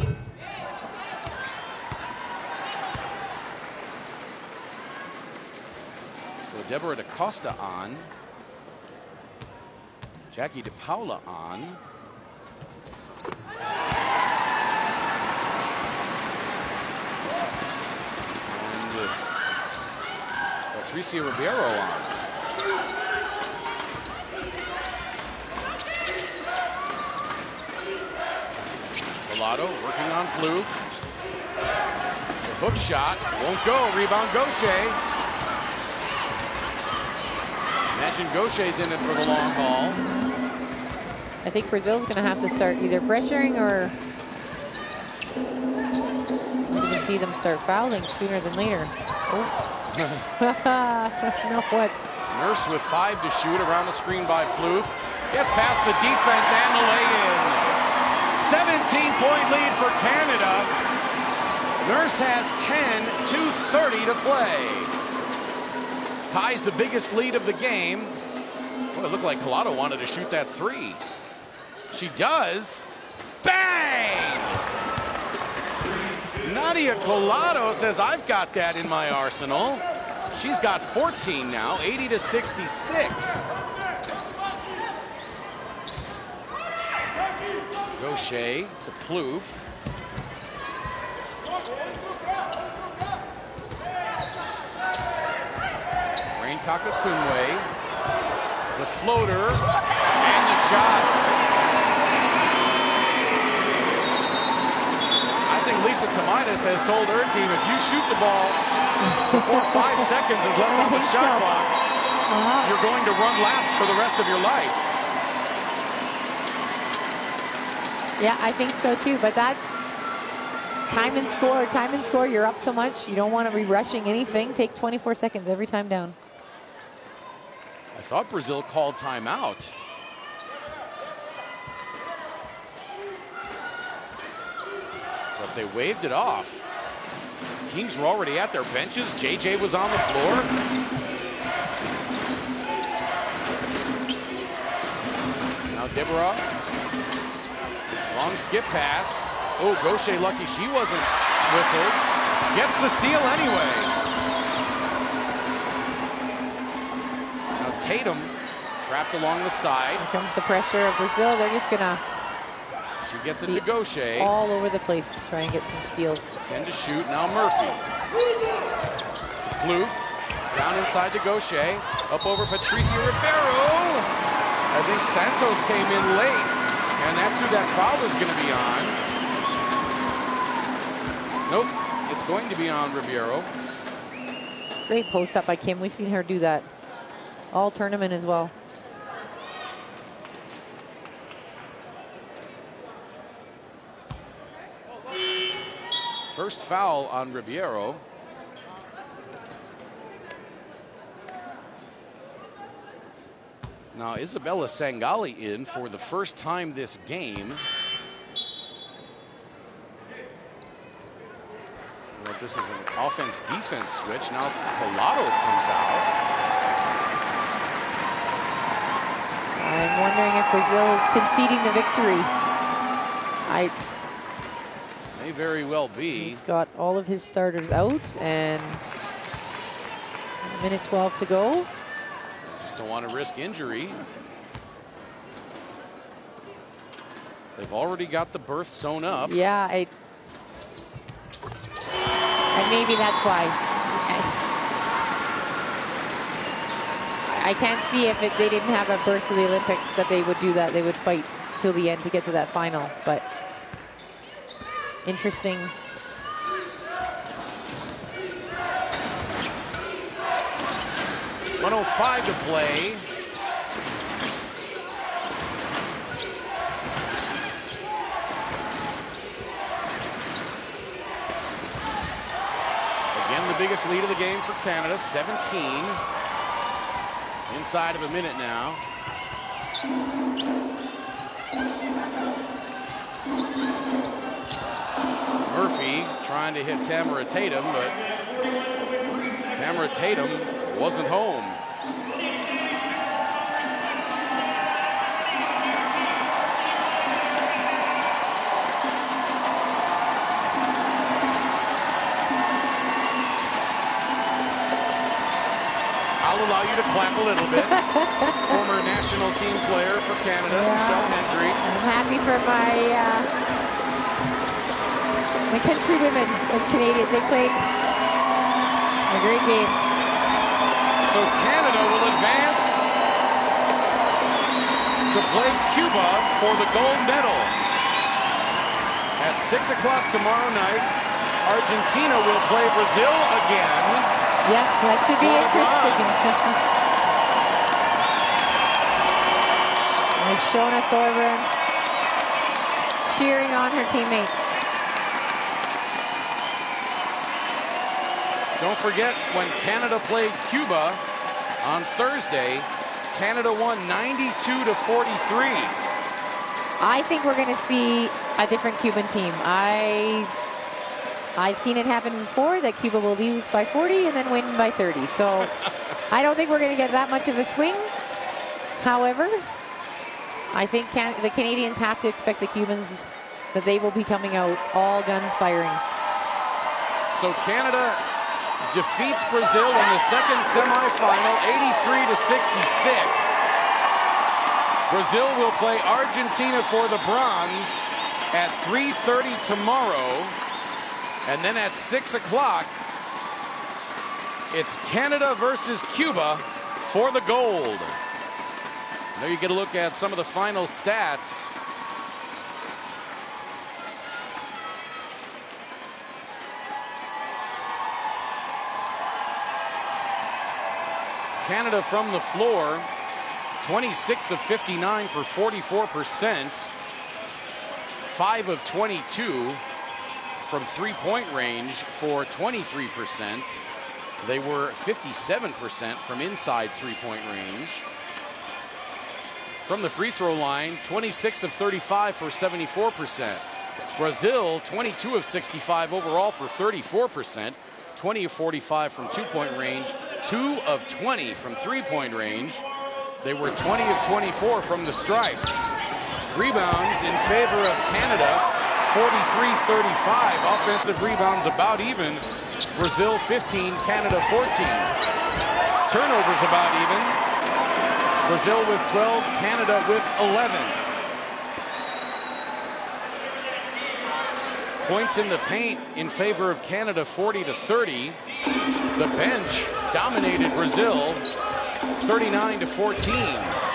So Deborah DaCosta on. Jackie DePaula on. And Patricia Ribeiro on. Collado working on Plouffe. The hook shot won't go. Rebound Gaucher. Imagine Gaucher's in it for the long haul. I think Brazil's going to have to start either pressuring or we're going to see them start fouling sooner than later. Oh. No, what? Nurse with 5 to shoot around the screen by Plouffe. Gets past the defense and the lay-in. 17-point lead for Canada. Nurse has 10, 2:30 to play. Ties the biggest lead of the game. Well, it looked like Collado wanted to shoot that 3. She does. Bang! Nadia Collado says, I've got that in my arsenal. She's got 14 now, 80-66. Gaucher to Plouffe. Rain Kakakunwe. The floater and the shot. I think Lisa Tomaitis has told her team, if you shoot the ball before 5 seconds is left on the shot clock, you're going to run laps for the rest of your life. Yeah, I think so too, but that's time and score. Time and score, you're up so much. You don't want to be rushing anything. Take 24 seconds every time down. I thought Brazil called timeout. But they waved it off. Teams were already at their benches. JJ was on the floor. Now Deborah. Long skip pass. Oh, Gaucher lucky she wasn't whistled. Gets the steal anyway. Now Tatum trapped along the side. Here comes the pressure of Brazil. They're just gonna She gets it to Gaucher. all over the place to try and get some steals. 10 to shoot. Now Murphy. To Plouffe. Down inside to Gaucher. Up over Patricia Ribeiro. I think Santos came in late. And that's who that foul is going to be on. Nope, it's going to be on Ribeiro. Great post up by Kim. We've seen her do that all tournament as well. First foul on Ribeiro. Now Isabella Sangali in for the first time this game. Well, this is an offense-defense switch. Now Collado comes out. I'm wondering if Brazil is conceding the victory. May very well be. He's got all of his starters out and a minute 12 to go. Just don't want to risk injury. They've already got the berth sewn up. Yeah, and maybe that's why. I can't see if they didn't have a berth to the Olympics that they would do that. They would fight till the end to get to that final, but interesting. .105 to play. Again, the biggest lead of the game for Canada, 17. Inside of a minute now. Murphy trying to hit Tamara Tatum, but Tamara Tatum wasn't home. I'll allow you to clap a little bit. Former national team player for Canada, Michelle Hendry. I'm happy for my countrywomen as Canadians. They played a great game. So Canada will advance to play Cuba for the gold medal. At 6 o'clock tomorrow night, Argentina will play Brazil again. Yeah, that should be interesting. And Shona Thorburn cheering on her teammates. Don't forget, when Canada played Cuba on Thursday, Canada won 92-43. I think we're going to see a different Cuban team. I've seen it happen before, that Cuba will lose by 40 and then win by 30. So I don't think we're going to get that much of a swing. However, I think the Canadians have to expect the Cubans that they will be coming out all guns firing. So Canada defeats Brazil in the second semifinal, 83-66. Brazil will play Argentina for the bronze at 3:30 tomorrow. And then at 6 o'clock, it's Canada versus Cuba for the gold. There you get a look at some of the final stats. Canada from the floor, 26 of 59 for 44%, 5 of 22 from three-point range for 23%. They were 57% from inside three-point range. From the free throw line, 26 of 35 for 74%. Brazil, 22 of 65 overall for 34%, 20 of 45 from two-point range, 2 of 20 from three-point range. They were 20 of 24 from the stripe. Rebounds in favor of Canada, 43-35. Offensive rebounds about even. Brazil 15, Canada 14. Turnovers about even. Brazil with 12, Canada with 11. Points in the paint in favor of Canada, 40-30. The bench dominated Brazil, 39-14.